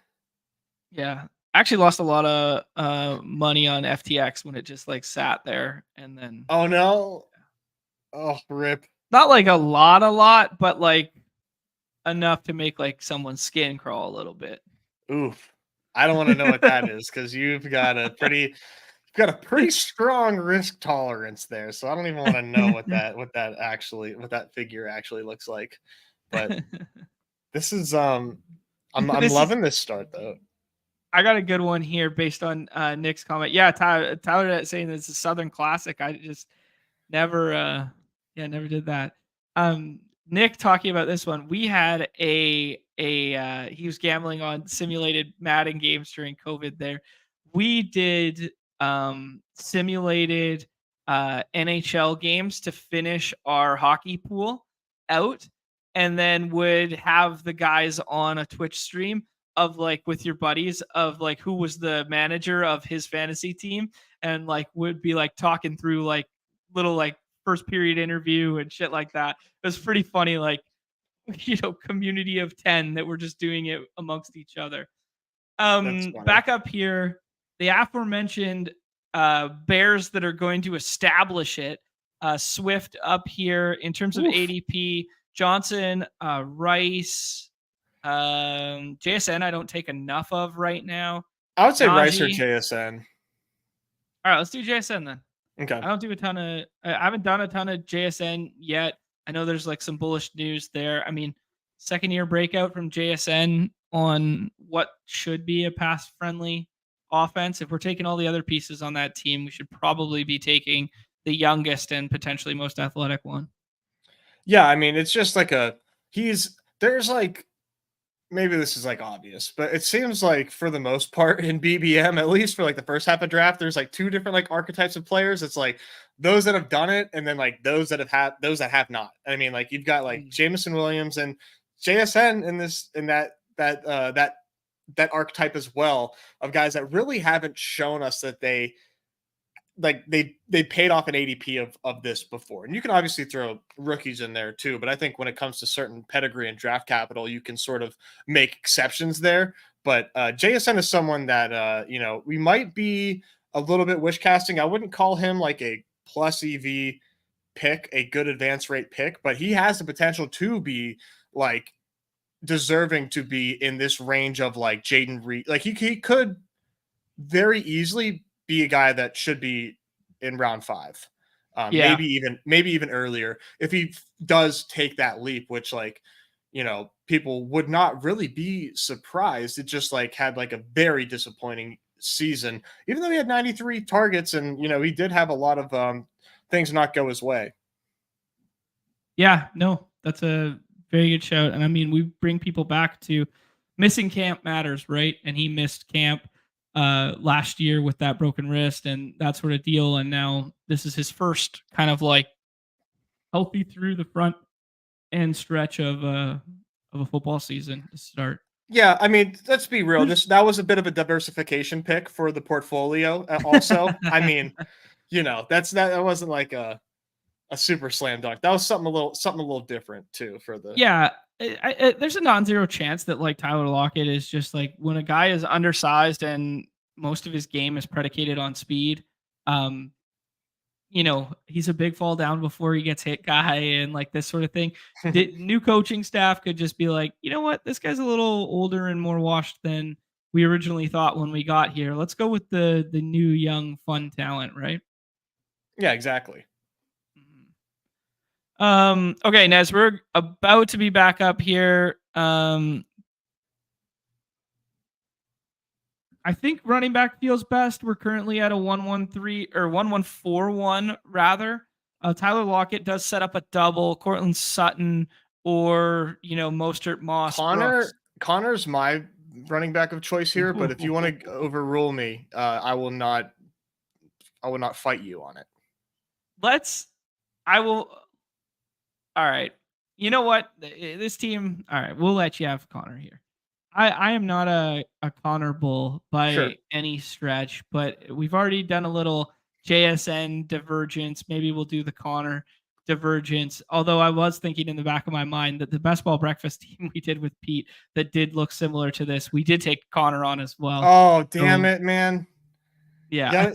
Yeah. I actually lost a lot of money on FTX when it just like sat there and then. Oh no. Oh, rip. Not like a lot, but like enough to make like someone's skin crawl a little bit. Oof. I don't want to know what that is because you've got a pretty strong risk tolerance there. So I don't even want to know what that figure actually looks like. But this is I'm loving this start though. I got a good one here based on Nick's comment. Yeah, Tyler saying it's a Southern classic. I just never did that. Nick talking about this one. We had he was gambling on simulated Madden games during COVID there. We did simulated NHL games to finish our hockey pool out, and then would have the guys on a Twitch stream of like with your buddies of like who was the manager of his fantasy team, and like would be like talking through like little like first period interview and shit like that. It was pretty funny, like community of 10 that were just doing it amongst each other. Back up here, the aforementioned Bears that are going to establish it. Swift up here in terms of ADP. Johnson, Rice, JSN. I don't take enough of right now. I would say Najee. Rice or JSN. All right, let's do JSN then. Okay. I haven't done a ton of JSN yet. I know there's like some bullish news there. I mean, second year breakout from JSN on what should be a pass friendly offense. If we're taking all the other pieces on that team, we should probably be taking the youngest and potentially most athletic one. Yeah, I mean, it's just like there's like, maybe this is like obvious, but it seems like for the most part in BBM, at least for like the first half of draft, there's like 2 different like archetypes of players. It's like those that have done it, and then like those that have not. I mean, like you've got like Jameson Williams and JSN in that archetype as well, of guys that really haven't shown us that they paid off an ADP of this before. And you can obviously throw rookies in there too, but I think when it comes to certain pedigree and draft capital, you can sort of make exceptions there. But JSN is someone that we might be a little bit wish casting. I wouldn't call him like a plus EV pick, a good advance rate pick, but he has the potential to be like deserving to be in this range of like Jaden Reed. Like he could very easily be a guy that should be in round 5. Maybe even earlier if he does take that leap, which like, people would not really be surprised. It just like had like a very disappointing season, even though he had 93 targets and, he did have a lot of things not go his way. Yeah, no, that's a very good shout. And I mean, we bring people back to missing camp matters, right? And he missed camp last year with that broken wrist and that sort of deal. And now this is his first kind of like healthy through the front end stretch of a football season to start. Yeah, I mean, let's be real. That was a bit of a diversification pick for the portfolio. Also, I mean, that wasn't like a super slam dunk. That was something a little different too for the. Yeah, there's a non-zero chance that like Tyler Lockett is just like when a guy is undersized and most of his game is predicated on speed. He's a big fall down before he gets hit guy and like this sort of thing. The new coaching staff could just be like, you know what, this guy's a little older and more washed than we originally thought when we got here. Let's go with the new young fun talent, right? Yeah, exactly. Okay, Nez, we're about to be back up here. I think running back feels best. We're currently at a 1-1-3 or 1-1-4-1 rather. Tyler Lockett does set up a double. Cortland Sutton or Mostert, Moss. Connor's my running back of choice here, but if you want to overrule me, I will not fight you on it. I will. All right. You know what? This team. All right, we'll let you have Connor here. I am not a Connor bull by any stretch, but we've already done a little JSN divergence. Maybe we'll do the Connor divergence. Although I was thinking in the back of my mind that the best ball breakfast team we did with Pete that did look similar to this, we did take Connor on as well. Oh, damn it, man. Yeah.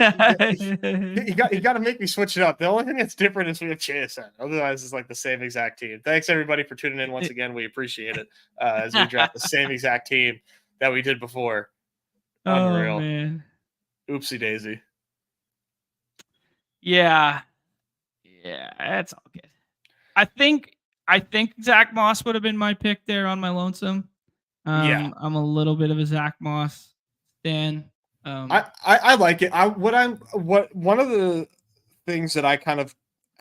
You got to make me switch it up. The only thing that's different is we have JSN. Otherwise, it's like the same exact team. Thanks, everybody, for tuning in once again. We appreciate it as we draft the same exact team that we did before. Unreal. Oh, man. Oopsie daisy. Yeah. Yeah, that's all good. I think Zach Moss would have been my pick there on my lonesome. I'm a little bit of a Zach Moss stan. I like it. One of the things that I kind of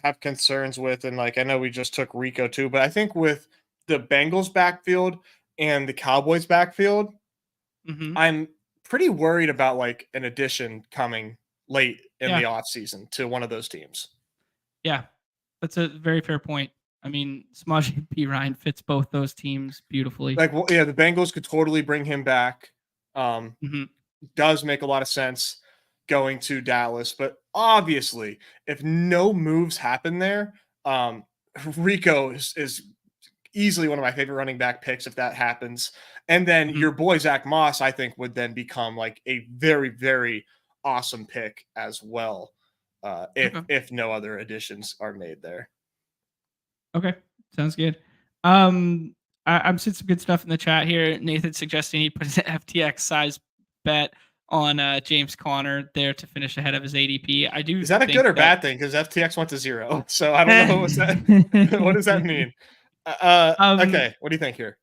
have concerns with, and like I know we just took Rico too, but I think with the Bengals backfield and the Cowboys backfield, I'm pretty worried about like an addition coming late in the offseason to one of those teams. Yeah, that's a very fair point. I mean, Samaje Perine fits both those teams beautifully. Like, well, yeah, the Bengals could totally bring him back. Does make a lot of sense going to Dallas, but obviously if no moves happen there, Rico is easily one of my favorite running back picks if that happens. And then your boy Zach Moss, I think, would then become like a very, very awesome pick as well. If no other additions are made there. Okay. Sounds good. I'm seeing some good stuff in the chat here. Nathan suggesting he puts an FTX size bet on James Conner there to finish ahead of his ADP. I do. Is that a good or bad thing? Because FTX went to 0, so I don't know what does that mean. Okay, what do you think here?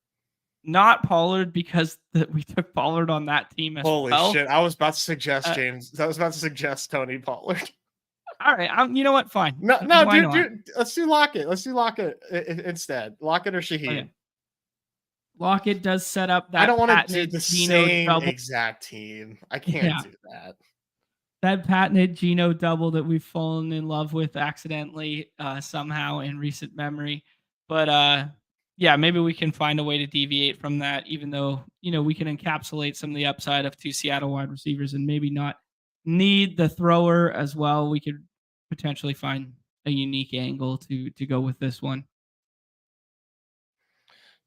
Not Pollard because we took Pollard on that team as well. Holy shit! I was about to suggest James. I was about to suggest Tony Pollard. All right, you know what? Fine. No, dude. Let's do Lockett. Let's do Lockett instead. Lockett or Shaheed. Okay. Lockett does set up that. I don't want to do the same exact team. I can't do that. that patented Geno double that we've fallen in love with accidentally somehow in recent memory. But yeah, maybe we can find a way to deviate from that, even though, we can encapsulate some of the upside of two Seattle wide receivers and maybe not need the thrower as well. We could potentially find a unique angle to go with this one.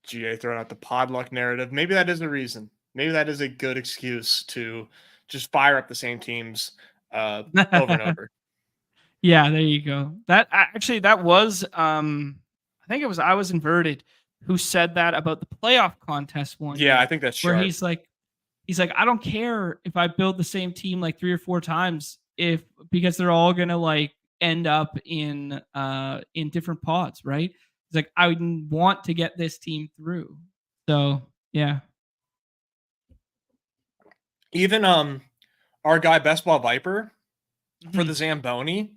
GA throwing out the podluck narrative. Maybe that is a reason. Maybe that is a good excuse to just fire up the same teams over and over. Yeah, there you go. That was I think it was I was inverted who said that about the playoff contest one Yeah, I year think that's where sharp. he's like I don't care if I build the same team like 3 or 4 times if because they're all going to like end up in different pods, right? He's like I would want to get this team through. So, yeah. Even our guy Best Ball Viper for the Mhm. Zamboni,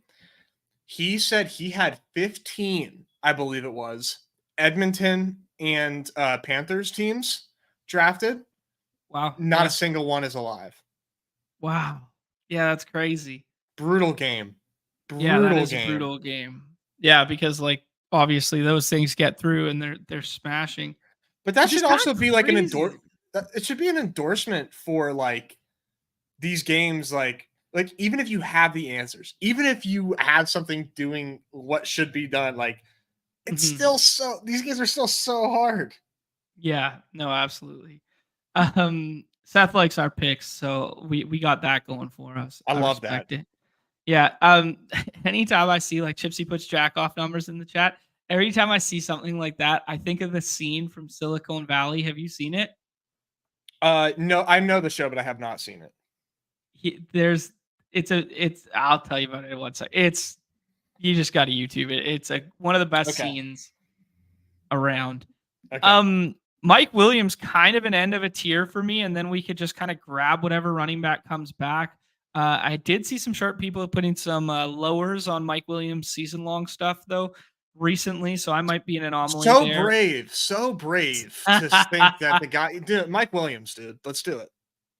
he said he had 15, I believe it was, Edmonton and Panthers teams drafted. Wow. Not a Yeah. single one is alive. Wow. Yeah, that's crazy. Brutal game. Yeah, that Brutal is a game. brutal game. Yeah, because like obviously those things get through and they're smashing, But that which is should kind also of be like crazy. it should be an endorsement for like these games, like even if you have the answers, even if you have something doing what should be done, like it's Mhm. still these games are still so hard. Yeah, no, absolutely. Seth likes our picks, so we got that going for us. I I love that. respect it. Yeah. Anytime I see like Chipsy puts jack off numbers in the chat, every time I see something like that, I think of the scene from Silicon Valley. Have you seen it? No, I know the show, but I have not seen it. There's it's I'll tell you about it once. It's you just got to YouTube it. It's one of the best Okay. scenes around. Okay. Mike Williams kind of an end of a tier for me, and then we could just kind of grab whatever running back comes back. I did see some sharp people putting some lowers on Mike Williams season long stuff though recently, so I might be an anomaly So there. brave to think that the guy, dude, Mike Williams, dude, let's do it.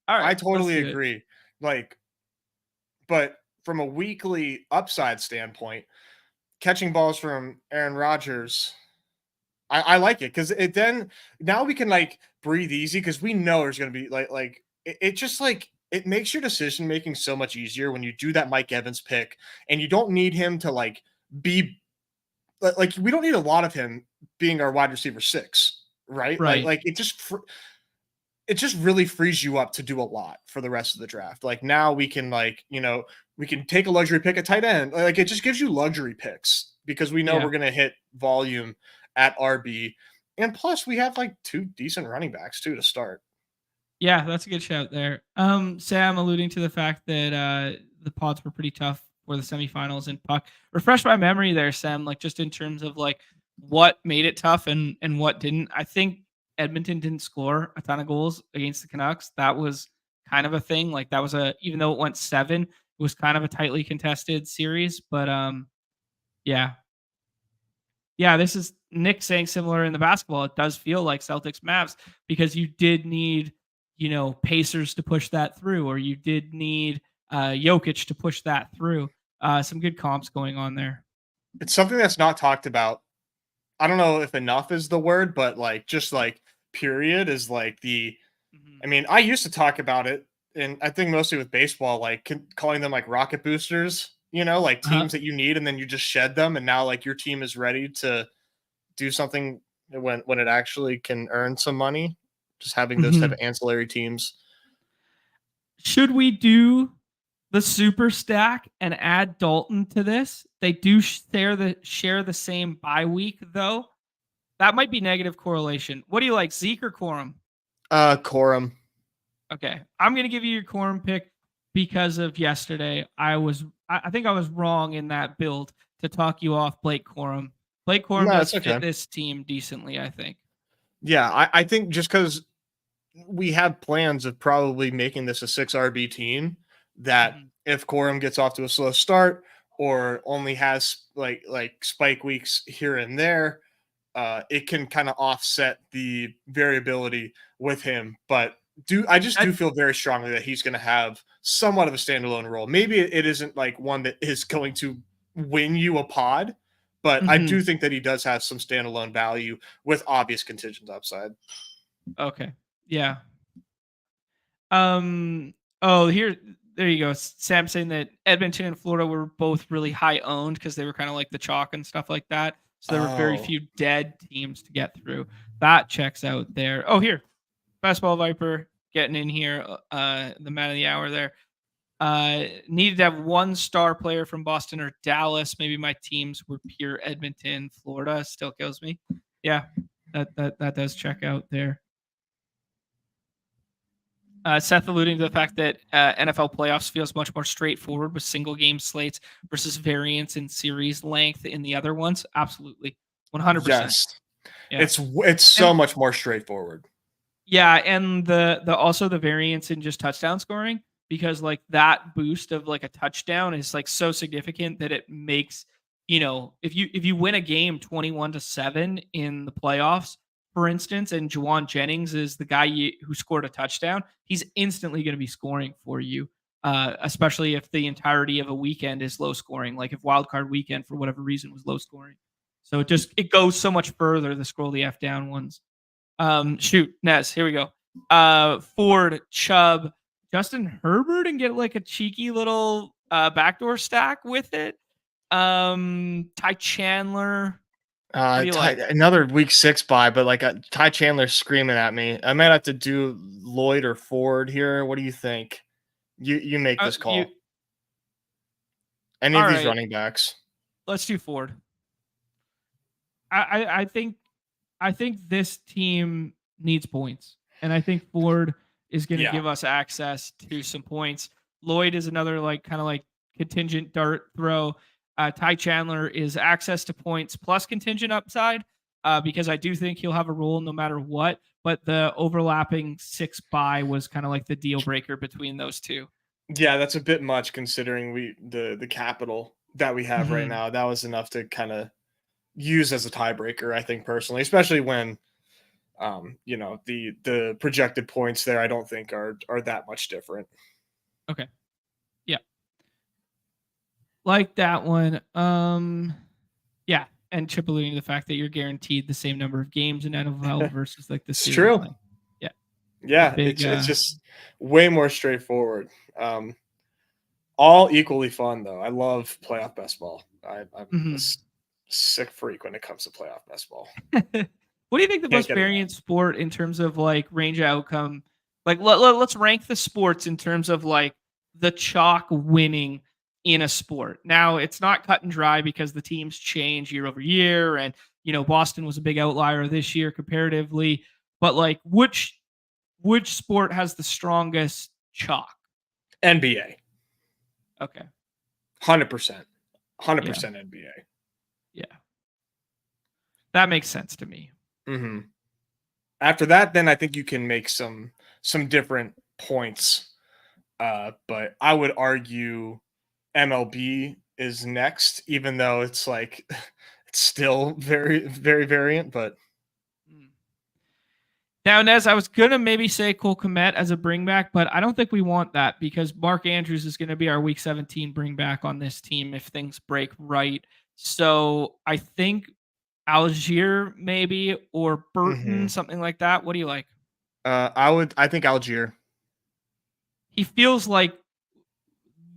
All I right, let's totally do it. agree. Like, but from a weekly upside standpoint, catching balls from Aaron Rodgers, I like it because it then now we can like breathe easy because we know there's gonna be it just like it makes your decision making so much easier when you do that Mike Evans pick and you don't need him to like be like we don't need a lot of him being our wide receiver 6, right? Right. It just really frees you up to do a lot for the rest of the draft. Like now we can we can take a luxury pick at tight end. Like it just gives you luxury picks because we know Yeah. we're going to hit volume at RB. And plus we have like 2 decent running backs too to start. Yeah, that's a good shout there. Sam alluding to the fact that the pods were pretty tough for the semifinals and puck. Refresh my memory there, Sam, like just in terms of like what made it tough and what didn't. I think Edmonton didn't score a ton of goals against the Canucks. That was kind of a thing. Like that was even though it went 7, it was kind of a tightly contested series. But yeah. Yeah, this is Nick saying similar in the basketball. It does feel like Celtics Mavs because you did need, Pacers to push that through, or you did need Jokic to push that through. Some good comps going on there. It's something that's not talked about. I don't know if enough is the word, but like just like period is like I Mhm. mean, I used to talk about it, and I think mostly with baseball, like calling them like rocket boosters, like Uh-huh. teams that you need, and then you just shed them, and now like your team is ready to do something when it actually can earn some money. Just having those type of Mhm. ancillary teams. Should we do the super stack and add Dalton to this? They do share the same bye week though. That might be negative correlation. What do you like, Zeke or Corum? Corum. Okay, I'm gonna give you your Corum pick because of yesterday. I think I was wrong in that build to talk you off Blake Corum. Blake Corum No, does it's fit okay. this team decently, I think. Yeah, I think just because we have plans of probably making this a 6 RB team, that Mhm. if Corum gets off to a slow start or only has like spike weeks here and there, it can kind of offset the variability with him. But I just do That feel very strongly that he's going to have somewhat of a standalone role. Maybe it isn't like one that is going to win you a pod, but I Mhm. do think that he does have some standalone value with obvious contingent upside. Okay. Yeah. Oh, there you go. Sam saying that Edmonton and Florida were both really high owned because they were kind of like the chalk and stuff like that. So there were very Oh, few dead teams to get through. That checks out there. Oh, here. Fastball Viper getting in here. The man of the hour there. Needed to have one star player from Boston or Dallas. Maybe my teams were pure Edmonton, Florida. Still kills me. Yeah, that does check out there. Seth alluding to the fact that NFL playoffs feels much more straightforward with single game slates versus variance in series length in the other ones. Absolutely, 100%. yes. Yeah, It's so and much more straightforward. yeah, and the also the variance in just touchdown scoring because like that boost of like a touchdown is like so significant that it makes if you win a game 21-7 in the playoffs, for instance, and Juwan Jennings is the guy who scored a touchdown, he's instantly going to be scoring for you. Especially if the entirety of a weekend is low scoring, like if wild card weekend for whatever reason was low scoring. So it goes so much further, the scroll the F down ones. Shoot, Nez, here we go. Ford, Chubb, Justin Herbert, and get like a cheeky little backdoor stack with it. Ty Chandler. What do you like? Another week 6 buy, but like Ty Chandler screaming at me. I might have to do Lloyd or Ford here. What do you think? You make this You call. Any of all these right? running backs? Let's do Ford. I think this team needs points, and I think Ford is going to Yeah. give us access to some points. Lloyd is another like kind of like contingent dart throw. Ty Chandler is access to points plus contingent upside because I do think he'll have a role no matter what. But the overlapping 6 buy was kind of like the deal breaker between those two. Yeah, that's a bit much considering the capital that we have right Mhm. now. That was enough to kind of use as a tiebreaker, I think personally, especially when the projected points there I don't think are that much different. Okay. Yeah. Like that one. Yeah, and Chip alluding to the fact that you're guaranteed the same number of games in NFL versus like the It's series true. length. Yeah, a Yeah, big. it's just way more straightforward. All equally fun though. I love playoff best ball. I'm a Mhm. sick freak when it comes to playoff best ball. What do you think the Can't most get enough. variant sport in terms of like range of outcome? Like let's rank the sports in terms of like the chalk winning in a sport. Now it's not cut and dry because the teams change year over year, and Boston was a big outlier this year comparatively. But like which sport has the strongest chalk? NBA, Okay, 100%, yeah, 100% NBA. yeah, that makes sense to me. Hmm. After that, then I think you can make some different points. But I would argue MLB is next, even though it's like it's still very, very variant. But Mm. Now, Nez, I was gonna maybe say Cole Kmet as a bring back, but I don't think we want that because Mark Andrews is going to be our Week 17 bring back on this team if things break right. So I think Algier maybe or Burton, mhm. something like that. What do you like? I think Algier. He feels like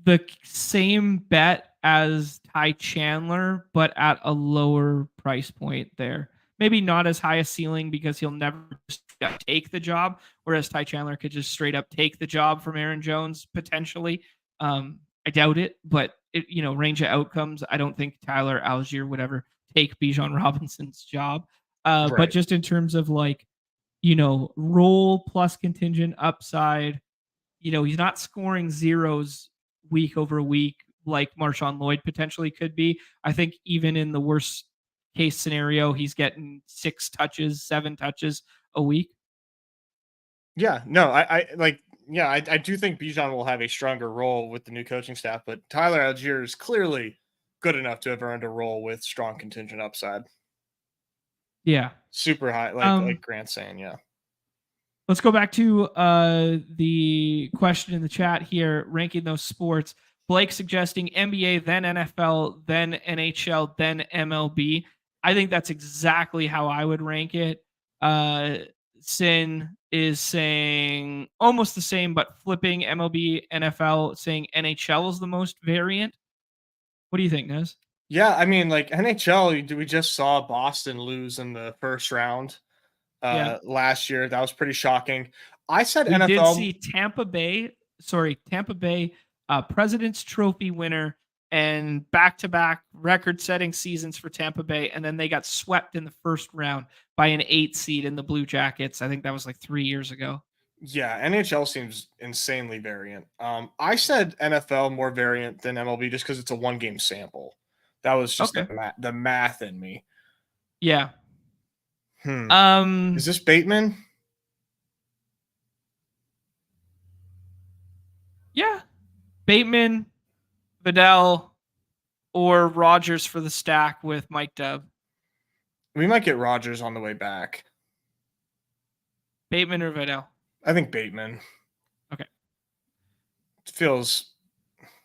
the same bet as Ty Chandler, but at a lower price point there. Maybe not as high a ceiling because he'll never take the job, whereas Ty Chandler could just straight up take the job from Aaron Jones potentially. I doubt it, but range of outcomes. I don't think Tyler Algier would ever take Bijan Robinson's job. But Right. just in terms of like, role plus contingent upside, he's not scoring zeros week over week like Marshawn Lloyd potentially could be. I think even in the worst case scenario, he's getting 6 touches, 7 touches a week. Yeah. No, I like. Yeah, I do think Bijan will have a stronger role with the new coaching staff, but Tyler Algier is clearly good enough to have earned a role with strong contingent upside. Yeah. Super high, like Um, Grant's saying. Yeah. Let's go back to the question in the chat here, ranking those sports. Blake suggesting NBA, then NFL, then NHL, then MLB. I think that's exactly how I would rank it. Sin is saying almost the same, but flipping MLB, NFL, saying NHL is the most variant. What do you think, Nez? Yeah, I mean, like NHL, we just saw Boston lose in the first round Yeah. last year. That was pretty shocking. I said We did NFL. see Tampa Bay, President's Trophy winner and back-to-back record-setting seasons for Tampa Bay, and then they got swept in the first round by an 8 seed in the Blue Jackets. I think that was like 3 years ago. Yeah, NHL seems insanely variant. I said NFL more variant than MLB just because it's a 1-game sample. That was just Okay. the math in me. Yeah. Is this Bateman? Yeah. Bateman, Vidal, or Rogers for the stack with Mike Dub. We might get Rogers on the way back. Bateman or Vidal? I think Bateman. Okay. It feels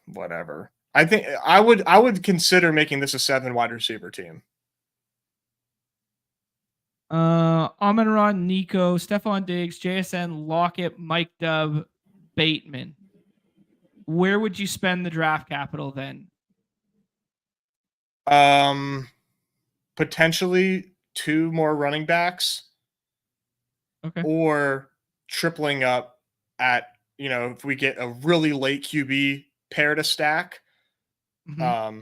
whatever. I think I would consider making this a 7 wide receiver team. Amon-Ra, Nico, Stephon Diggs, JSN, Lockett, Mike Dub, Bateman. Where would you spend the draft capital then? Potentially 2 more running backs. Okay. Or tripling up at, if we get a really late QB pair to stack. Mm-hmm.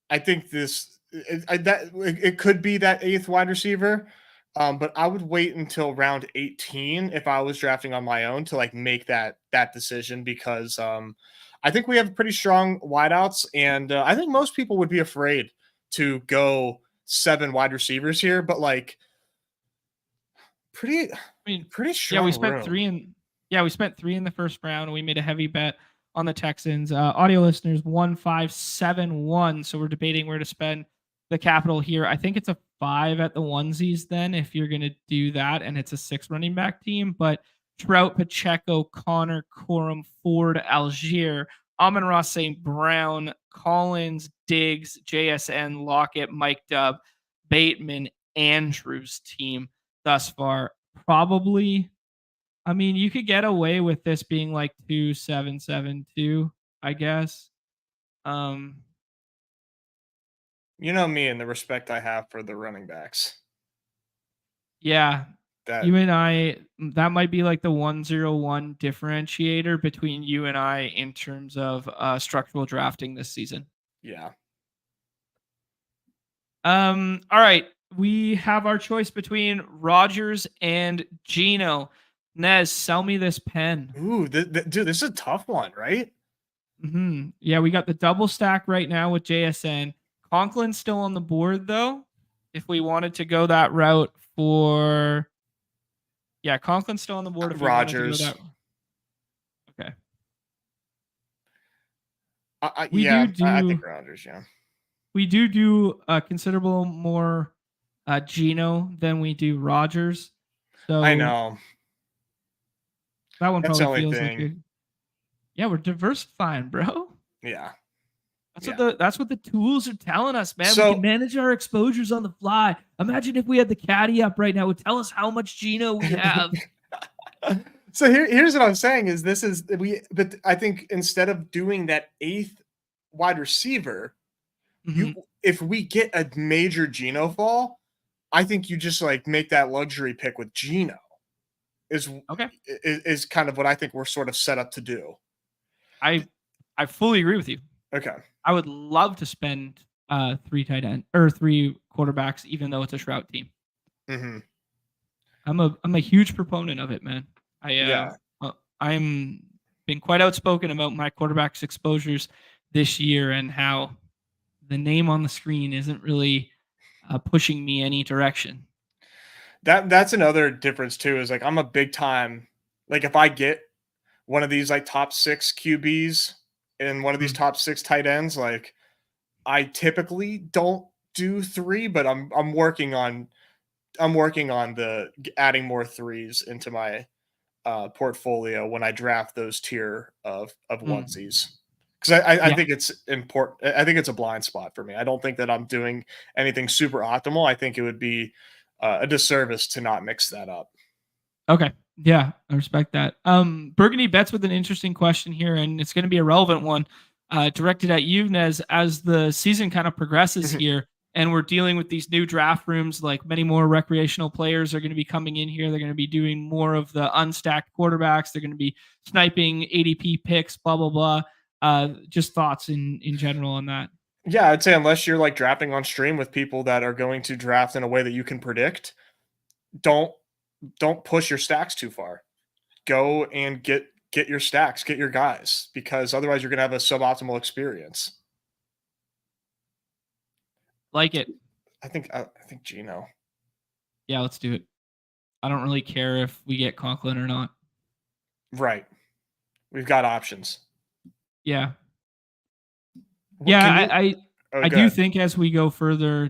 I think it could be that 8th wide receiver. But I would wait until round 18 if I was drafting on my own to like make that decision because I think we have pretty strong wideouts, and I think most people would be afraid to go 7 wide receivers here, but like pretty strong. Yeah, we spent room. we spent 3 in the first round. We made a heavy bet on the Texans. Audio listeners 1571. So we're debating where to spend the capital here. I think it's a 5 at the onesies then if you're going to do that, and it's a 6 running back team. But Trout, Pacheco, Connor, Corum, Ford, Algier, Amon-Ra, St. Brown, Collins, Diggs, JSN, Lockett, Mike Dub, Bateman, Andrews team thus far. Probably, I mean, you could get away with this being like 2-7-7-2, I guess. You know me and the respect I have for the running backs. Yeah. You and I, that might be like the 101 differentiator between you and I in terms of structural drafting this season. Yeah. All right. We have our choice between Rogers and Geno. Nez, sell me this pen. Ooh, dude, this is a tough one, right? Mm-hmm. Yeah, we got the double stack right now with JSN. Conklin's still on the board, though. If we wanted to go that route for... Yeah, Conklin's still on the board if Rogers. We wanted to go that... Okay. I think Rogers, yeah. We do a considerable more Geno than we do Rogers. So I know. That one probably feels like a... Yeah, we're diversifying, bro. Yeah. That's what the tools are telling us, man. We can manage our exposures on the fly. Imagine if we had the caddy up right now. It would tell us how much Geno we have. So here's what I'm saying is but I think instead of doing that 8th wide receiver, if we get a major Geno fall, I think you just like make that luxury pick with Geno is kind of what I think we're sort of set up to do. I fully agree with you. Okay. I would love to spend 3 tight end or 3 quarterbacks, even though it's a Shroud team. Mm-hmm. I'm a huge proponent of it, man. I'm been quite outspoken about my quarterbacks exposures this year and how the name on the screen isn't really pushing me any direction. That's another difference too. Is like I'm a big time. Like if I get one of these like top 6 QBs and one of these top 6 tight ends, like I typically don't do 3, but I'm working on I'm working on adding more threes into my portfolio when I draft those tier of onesies. Because I think it's important. I think it's a blind spot for me. I don't think that I'm doing anything super optimal. I think it would be a disservice to not mix that up. Okay. Yeah, I respect that. Burgundy Bets with an interesting question here, and it's going to be a relevant one, directed at you, Nez, as the season kind of progresses here, and we're dealing with these new draft rooms. Like, many more recreational players are going to be coming in here. They're going to be doing more of the unstacked quarterbacks. They're going to be sniping ADP picks, blah blah blah. Just thoughts in general on that. Yeah, I'd say unless you're like drafting on stream with people that are going to draft in a way that you can predict, don't push your stacks too far. Go and get your stacks, get your guys, because otherwise you're going to have a suboptimal experience. Like it. I think Gino. Yeah, let's do it. I don't really care if we get Conklin or not. Right. We've got options. Yeah. I do think as we go further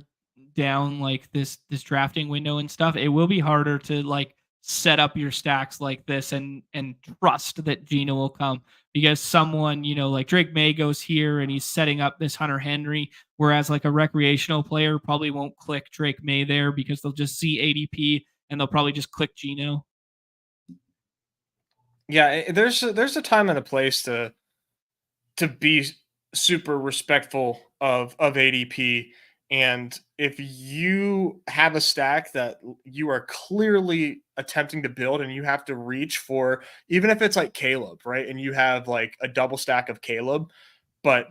down like this drafting window and stuff, it will be harder to like set up your stacks like this and trust that Gino will come, because someone, like Drake May goes here and he's setting up this Hunter Henry, whereas like a recreational player probably won't click Drake May there because they'll just see ADP and they'll probably just click Gino. Yeah, there's a time and a place to be super respectful of ADP. And if you have a stack that you are clearly attempting to build and you have to reach for, even if it's like Caleb, right? And you have like a double stack of Caleb, but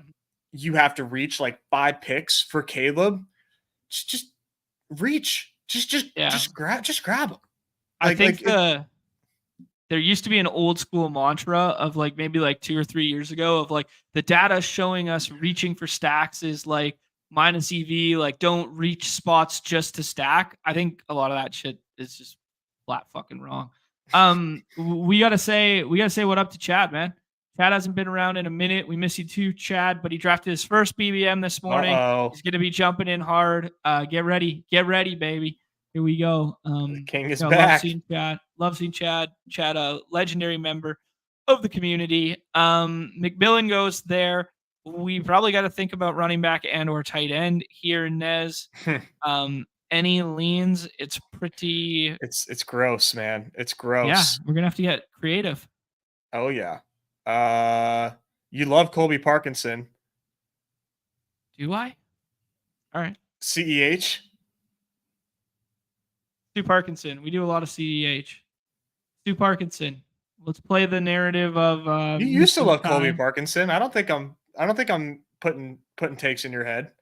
you have to reach like 5 picks for Caleb, just reach, just grab them. I think there used to be an old school mantra of like maybe like 2 or 3 years ago of like the data showing us reaching for stacks is like minus EV, like don't reach spots just to stack. I think a lot of that shit is just flat fucking wrong. We gotta say what up to Chad, man. Chad hasn't been around in a minute. We miss you too, Chad, but he drafted his first BBM this morning. He's gonna be jumping in hard. Get ready, baby. Here we go. The king is back. Love seeing Chad. Chad, a legendary member of the community. McMillan goes there. We probably got to think about running back and or tight end here, Nez. Any leans? It's pretty. It's gross, man. It's gross. Yeah, we're gonna have to get creative. Oh yeah. You love Colby Parkinson. Do I? All right. CEH. Stu Parkinson. We do a lot of CEH. Stu Parkinson. Let's play the narrative of. You used to love Colby Parkinson. I don't think I'm putting takes in your head.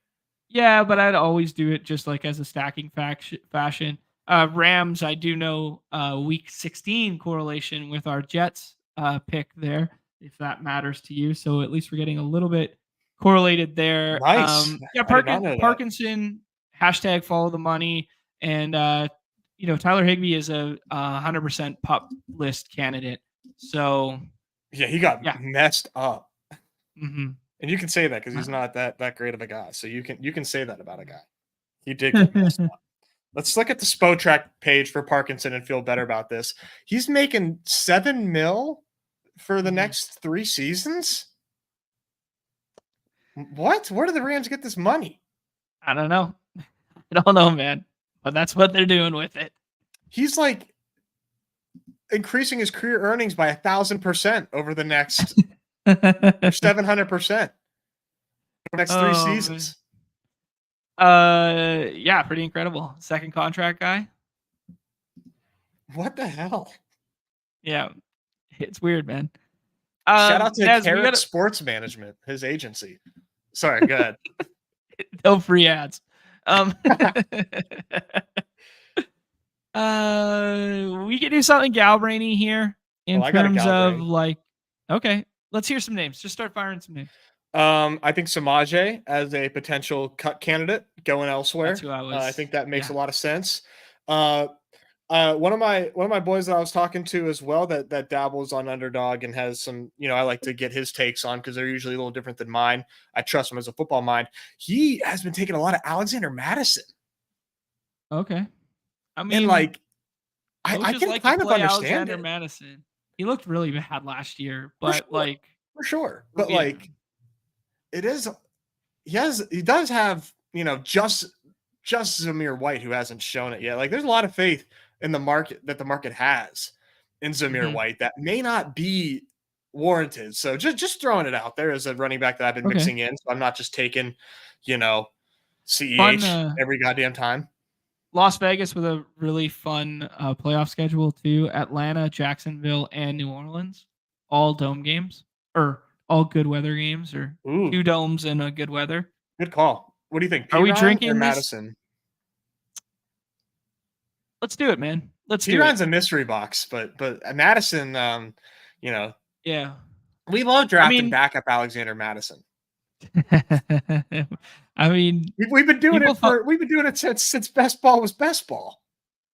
Yeah, but I'd always do it just like as a stacking fashion. Rams, I do know week 16 correlation with our Jets pick there, if that matters to you. So at least we're getting a little bit correlated there. Nice. Parkinson, hashtag follow the money. And, Tyler Higbee is a 100% pup list candidate. So. Yeah, he got messed up. Mm-hmm. And you can say that because he's not that great of a guy. So you can say that about a guy. He did get messed up. Let's look at the Spotrac page for Parkinson and feel better about this. He's making $7 million for the next 3 seasons. What? Where do the Rams get this money? I don't know. I don't know, man. But that's what they're doing with it. He's like increasing his career earnings by 1,000% over the next 700% next 3 seasons. Yeah, pretty incredible. Second contract guy. What the hell? Yeah, it's weird, man. Shout out to Carrot Sports Management, his agency. Sorry, go ahead. No free ads. We can do something Galbrainy here in terms of like. Okay, let's hear some names. Just start firing some names. I think Samaje as a potential cut candidate going elsewhere. That's who I was. I think that makes a lot of sense. One of my boys that I was talking to as well that dabbles on Underdog and has some, I like to get his takes on because they're usually a little different than mine. I trust him as a football mind. He has been taking a lot of Alexander Madison. Okay. I And mean, like, I coaches can like to kind of play understand Alexander it Madison. He looked really bad last year, for but sure, like, for sure. But yeah, like, it is. He does have, just Zamir White who hasn't shown it yet. Like, there's a lot of faith in the market that the market has in Zamir mhm. White that may not be warranted. So just throwing it out there as a running back that I've been Okay, mixing in. So I'm not just taking, you know, fun. CEH every goddamn time. Las Vegas with a really fun playoff schedule too. Atlanta, Jacksonville, and New Orleans, all dome games or all good weather games or Ooh, two domes and a good weather. good call. What do you think, Are we Piron or drinking this? Madison? Let's do it, man. Let's do it. Piron's a mystery box, but Madison, you know, Yeah. we love I drafting mean, backup Alexander Madison. I mean, We've been doing people it thought since best ball was best ball.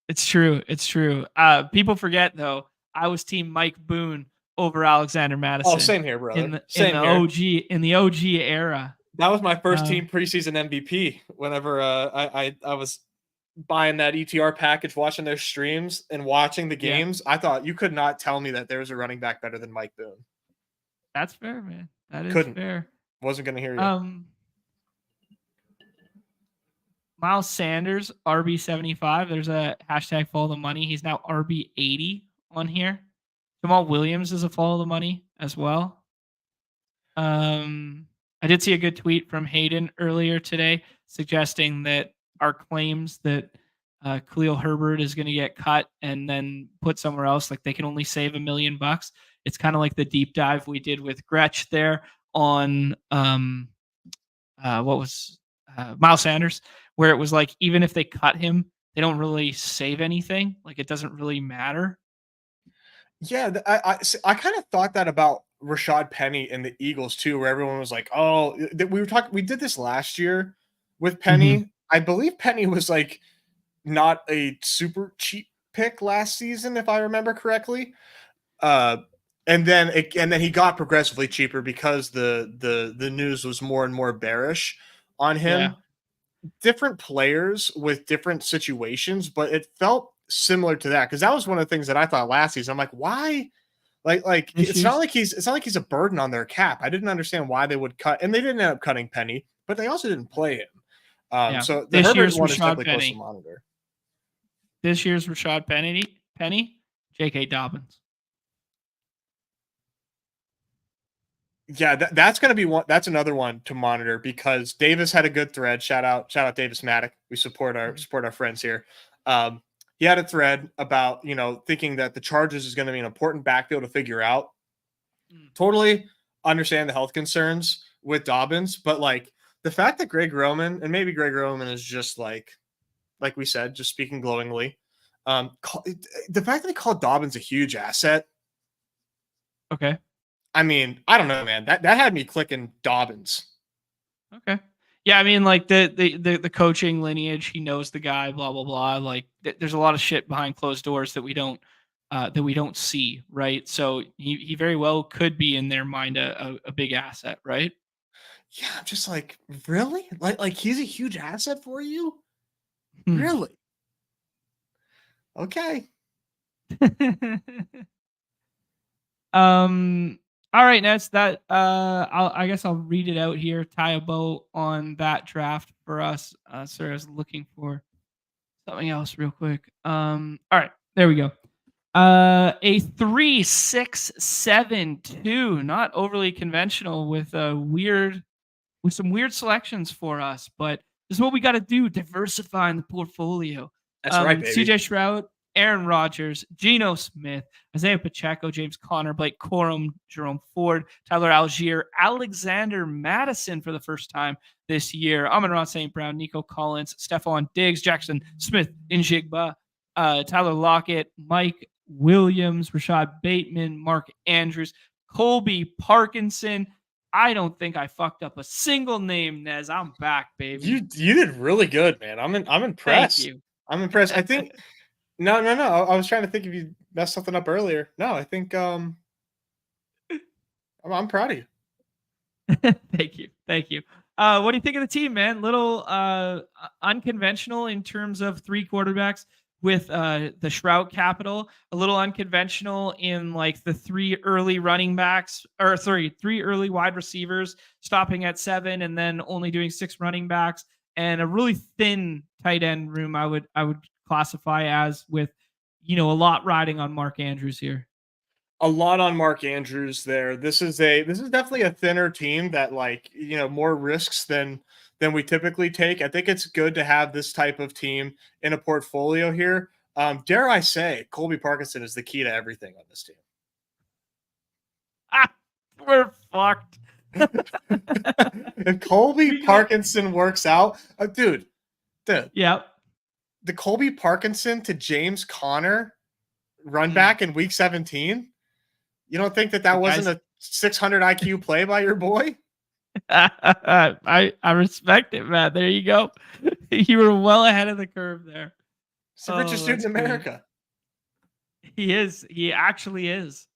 it's true. It's true. People forget though. I was team Mike Boone over Alexander Oh, Madison same here, in brother. the Same here. OG era. That was my first Uh, team preseason MVP. Whenever I was buying that ETR package, watching their streams and watching the yeah, games, I thought you could not tell me that there was a running back better than Mike Boone. that's fair, man. That is Couldn't. fair. Wasn't gonna hear you. Um, Miles Sanders, RB75. There's a hashtag follow the money. He's now RB80 on here. Jamal Williams is a follow the money as well. I did see a good tweet from Hayden earlier today suggesting that our claims that Khalil Herbert is going to get cut and then put somewhere else, like they can only save $1 million. It's kind of like the deep dive we did with Gretsch there on what was Miles Sanders, where it was like even if they cut him, they don't really save anything. Like it doesn't really matter. Yeah, I kind of thought that about Rashad Penny and the Eagles too, where everyone was like, "Oh, we did this last year with Mm-hmm. Penny. I believe Penny was like not a super cheap pick last season, if I remember correctly. Uh, and then he got progressively cheaper because the news was more and more bearish on Yeah, him. Different players with different situations, but it felt similar to that because that was one of the things that I thought last season. I'm like, why? Like issues. it's not like he's a burden on their cap. I didn't understand why they would cut, and they didn't end up cutting Penny, but they also didn't play him. Yeah, So the this Herbert year's one is Rashad definitely close to Penny. monitor. This year's Rashad Penny, J.K. Dobbins. Yeah, that's going to be one. That's another one to monitor because Davis had a good thread. Shout out Davis Maddock. We support our friends here. He had a thread about thinking that the Chargers is going to be an important backfield to figure out. Totally understand the health concerns with Dobbins, but like the fact that Greg Roman, and maybe Greg Roman is just like we said, just speaking glowingly. The fact that they called Dobbins a huge asset. Okay. I mean, I don't know, man. That had me clicking Dobbins. Okay. Yeah, I mean, like the coaching lineage, he knows the guy, blah blah blah. Like, there's a lot of shit behind closed doors that we don't see, right? So he very well could be in their mind a big asset, right? Yeah, I'm just like, really? Like he's a huge asset for you? Hmm. Really? Okay. All right, Nets. That I guess I'll read it out here. Tie a bow on that draft for us. Sorry, I was looking for something else real quick. All right, there we go. A 3-6-7-2, not overly conventional with some weird selections for us, but this is what we got to do: diversifying the portfolio. That's right, baby. CJ Stroud, Aaron Rodgers, Geno Smith, Isaiah Pacheco, James Conner, Blake Corum, Jerome Ford, Tyler Algier, Alexander Madison for the first time this year, Amon-Ra St. Brown, Nico Collins, Stephon Diggs, Jackson Smith, Njigba, Tyler Lockett, Mike Williams, Rashad Bateman, Mark Andrews, Colby Parkinson. I don't think I fucked up a single name, Nez. I'm back, baby. You did really good, man. I'm Thank impressed. you. I'm impressed. I think no. I was trying to think if you messed something up earlier. No, I think I'm proud of you. Thank you. Thank you. What do you think of the team, man? Little unconventional in terms of three quarterbacks with the Shroud Capital, a little unconventional in like the three early wide receivers, stopping at 7 and then only doing 6 running backs, and a really thin tight end room. I would classify as with a lot riding on Mark Andrews here. A lot on Mark Andrews there. This is definitely a thinner team that, like, more risks than we typically take. I think it's good to have this type of team in a portfolio here. Dare I say, Colby Parkinson is the key to everything on this team. Ah, we're fucked. If Colby Parkinson works out, dude, Yep. the Colby Parkinson to James Conner run back in week 17. You don't think that wasn't a 600 IQ play by your boy? I respect it, man. There you go. You were well ahead of the curve there. He's the richest dude in America. He is. He actually is.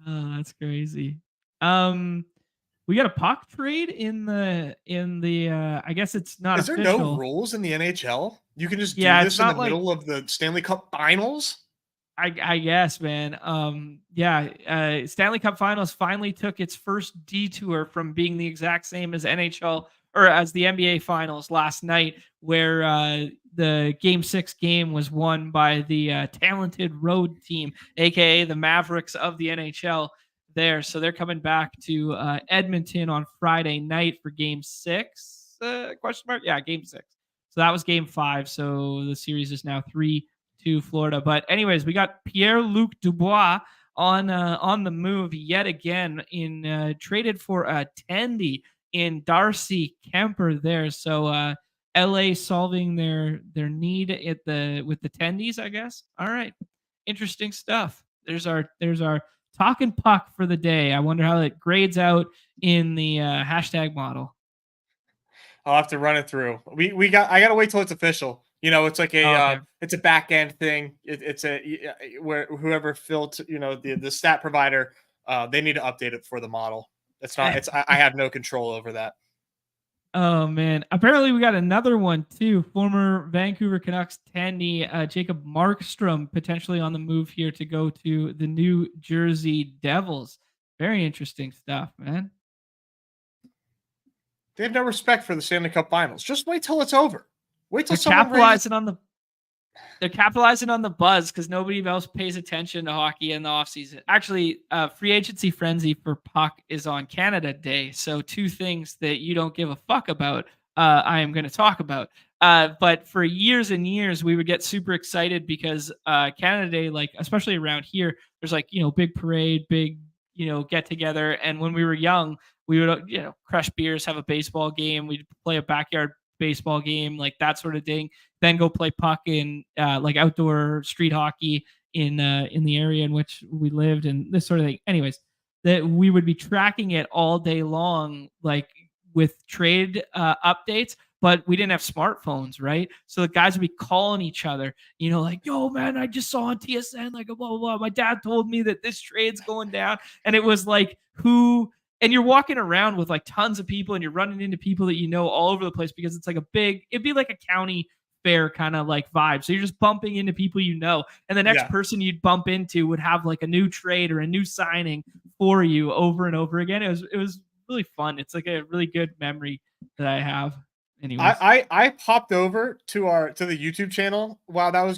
Oh, that's crazy. We got a puck trade in the I guess it's not official. Is there no rules in the NHL? You can just do this in the middle of the Stanley Cup Finals? I guess, man. Stanley Cup Finals finally took its first detour from being the exact same as NHL or as the NBA Finals last night, where the Game 6 game was won by the talented road team, aka the Mavericks of the NHL. There, so they're coming back to Edmonton on Friday night for Game 6? Question mark? Yeah, Game 6. So that was Game 5. So the series is now 3-2 Florida. But anyways, we got Pierre-Luc Dubois on the move yet again in traded for a Tendy in Darcy Kemper there. So LA solving their need with the Tendies, I guess. All right, interesting stuff. There's our talking puck for the day. I wonder how it grades out in the hashtag model. I'll have to run it through. I gotta wait till it's official. It's like it's a back end thing. It's where whoever filled the stat provider, they need to update it for the model. I have no control over that. Oh man! Apparently, we got another one too. Former Vancouver Canucks Tandy Jacob Markstrom potentially on the move here to go to the New Jersey Devils. Very interesting stuff, man. They have no respect for the Stanley Cup Finals. Just wait till it's over. Wait till They're capitalizing on the buzz because nobody else pays attention to hockey in the offseason. Actually, free agency frenzy for puck is on Canada Day. So 2 things that you don't give a fuck about, I am going to talk about. But for years and years, we would get super excited because Canada Day, like especially around here, there's like big parade, big get together. And when we were young, we would crush beers, have a baseball game, we'd play a backyard baseball game, like that sort of thing, then go play puck in like outdoor street hockey in the area in which we lived and this sort of thing. Anyways, that we would be tracking it all day long, like with trade updates, but we didn't have smartphones, right? So the guys would be calling each other, like, yo, man, I just saw on TSN, like, blah, blah, blah. My dad told me that this trade's going down. And it was like, and you're walking around with like tons of people and you're running into people that all over the place because it's like it'd be like a county fair kind of like vibe. So you're just bumping into people and the next person you'd bump into would have like a new trade or a new signing for you over and over again. It was really fun. It's like a really good memory that I have. Anyways. I popped over to the YouTube channel while that was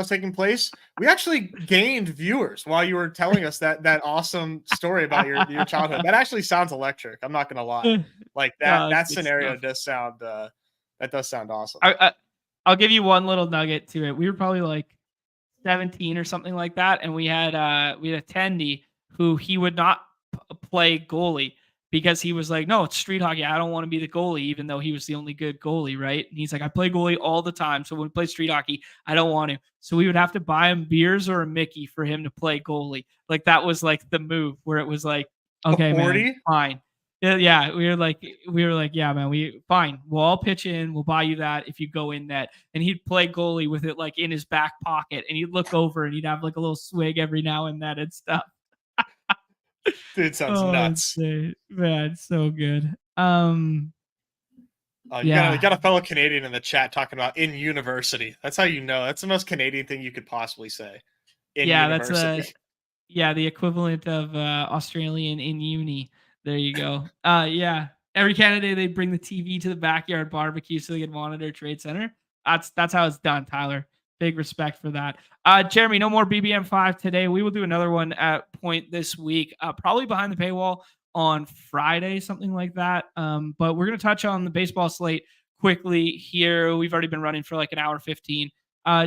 taking place. We actually gained viewers while you were telling us that awesome story about your childhood. That actually sounds electric. I'm not gonna lie. Like that scenario does sound awesome. I'll give you one little nugget to it. We were probably like 17 or something like that, and we had a Tendy who he would not play goalie. Because he was like, no, it's street hockey. I don't want to be the goalie, even though he was the only good goalie, right? And he's like, I play goalie all the time. So when we play street hockey, I don't want to. So we would have to buy him beers or a Mickey for him to play goalie. Like that was like the move where it was like, okay, man, fine. Yeah, we were like, yeah, man, fine. We'll all pitch in. We'll buy you that if you go in net. And he'd play goalie with it like in his back pocket, and he'd look over and he'd have like a little swig every now and then and stuff. Dude, sounds nuts. Man, so good. You got a fellow Canadian in the chat talking about in university. That's how you know. That's the most Canadian thing you could possibly say. In university. That's the equivalent of Australian in uni. There you go. Yeah. Every Canada they bring the TV to the backyard barbecue so they can monitor Trade Center. That's how it's done, Tyler. Big respect for that. Jeremy, no more BBM5 today. We will do another one at point this week, probably behind the paywall on Friday, something like that. But we're going to touch on the baseball slate quickly here. We've already been running for like an hour 15.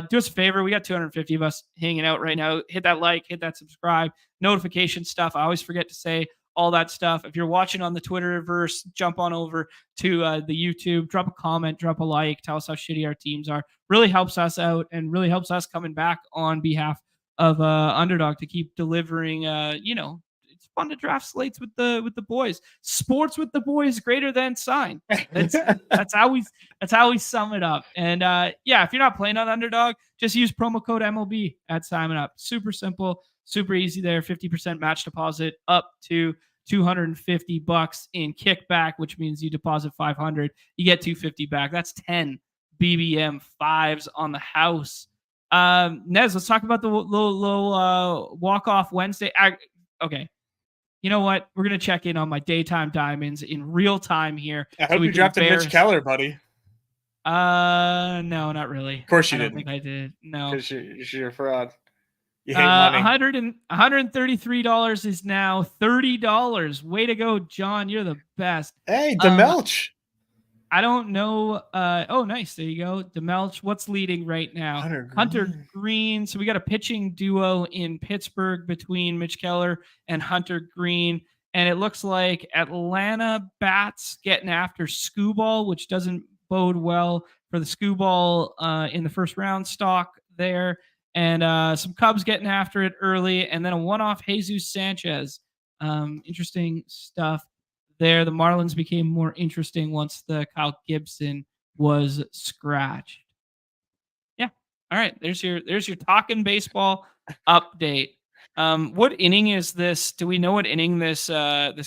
Do us a favor. We got 250 of us hanging out right now. Hit that like, hit that subscribe, notification stuff. I always forget to say all that stuff. If you're watching on the Twitterverse, jump on over to the YouTube, drop a comment, drop a like, tell us how shitty our teams are. Really helps us out and really helps us coming back on behalf of Underdog to keep delivering. It's fun to draft slates with the boys. Sports with the boys greater than sign. That's how we sum it up. And if you're not playing on Underdog, just use promo code MLB at signing up. Super simple, super easy there. 50% match deposit up to $250 in kickback, which means you deposit 500, you get 250 back. That's 10 BBM fives on the house. Nez, let's talk about the little walk-off Wednesday. Okay. You know what? We're going to check in on my daytime diamonds in real time here. I hope you drafted Mitch Keller, buddy. No, not really. Of course you didn't. I think I did. No. Because you're a fraud. You hate money. $133 is now $30. Way to go, John. You're the best. Hey, DeMelch. I don't know. Oh, nice. There you go. DeMelch. What's leading right now? Hunter Green. So we got a pitching duo in Pittsburgh between Mitch Keller and Hunter Green. And it looks like Atlanta bats getting after Scooball, which doesn't bode well for the Scooball in the first round stock there. And some Cubs getting after it early. And then a one-off Jesus Sanchez. Interesting stuff there. The Marlins became more interesting once the Kyle Gibson was scratched. Yeah. All right. There's your talking baseball update. What inning is this? Do we know what inning this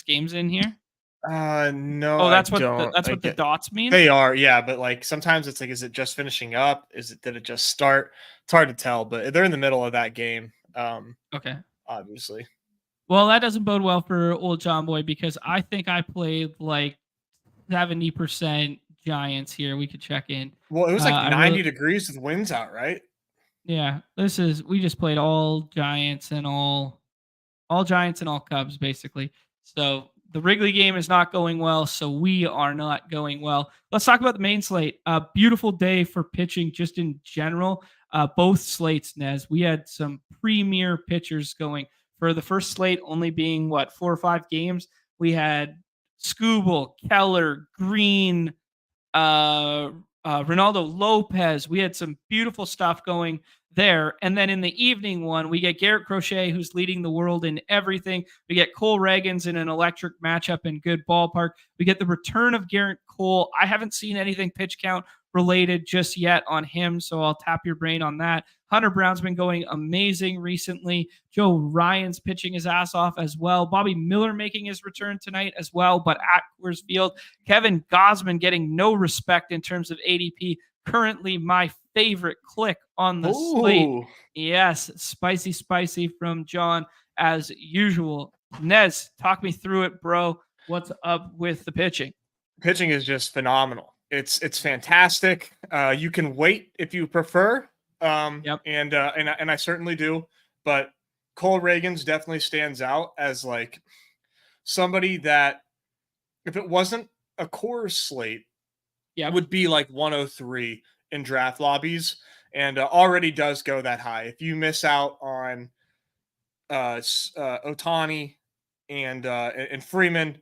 game's in here? No. Oh, that's what the dots mean? They are, yeah, but like sometimes it's like, is it just finishing up? Did it just start? It's hard to tell, but they're in the middle of that game. Okay. Obviously. Well, that doesn't bode well for old John Boy because I think I played like 70% Giants here. We could check in. Well, it was like 90 degrees with winds out, right? Yeah, we just played all Giants and all Cubs basically. So the Wrigley game is not going well, so we are not going well. Let's talk about the main slate. A beautiful day for pitching just in general. Both slates, Nez. We had some premier pitchers going. For the first slate only being 4 or 5 games, we had Scooball, Keller, Green, Ronaldo Lopez. We had some beautiful stuff going there. And then in the evening one, we get Garrett Crochet, who's leading the world in everything. We get Cole Reagans in an electric matchup in good ballpark. We get the return of Garrett Cole. I haven't seen anything pitch count related just yet on him, so I'll tap your brain on that. Hunter Brown's been going amazing recently. Joe Ryan's pitching his ass off as well. Bobby Miller making his return tonight as well, but at Coors Field. Kevin Gausman getting no respect in terms of ADP. Currently my favorite click on the slate. Yes, spicy from John as usual. Nez, talk me through it, bro. What's up with the pitching? Pitching is just phenomenal. It's fantastic. You can wait if you prefer. Yep. And I certainly do. But Cole Reagans definitely stands out as like somebody that if it wasn't a Coors slate, it would be like 103 in draft lobbies, and already does go that high. If you miss out on Ohtani and Freeman,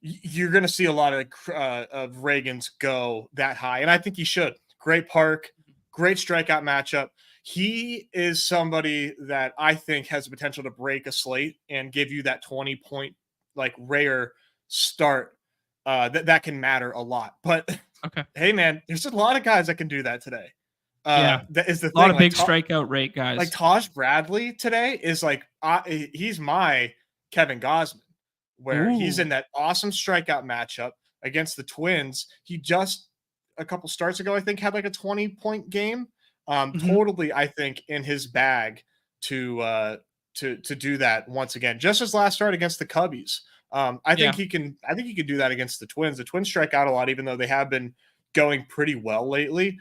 you're going to see a lot of Reagans go that high, and I think he should. Great park, great strikeout matchup. He is somebody that I think has the potential to break a slate and give you that 20-point like rare start that can matter a lot. But okay, hey man, there's a lot of guys that can do that today. That is the thing. A lot of big strikeout rate guys. Like Taj Bradley today is like he's my Kevin Gausman, where he's in that awesome strikeout matchup against the Twins. He just a couple starts ago, I think had like a 20-point game. Mhm. Totally, I think in his bag to do that once again. Just his last start against the Cubbies. I think Yeah. he can. I think he could do that against the Twins. The Twins strike out a lot, even though they have been going pretty well lately.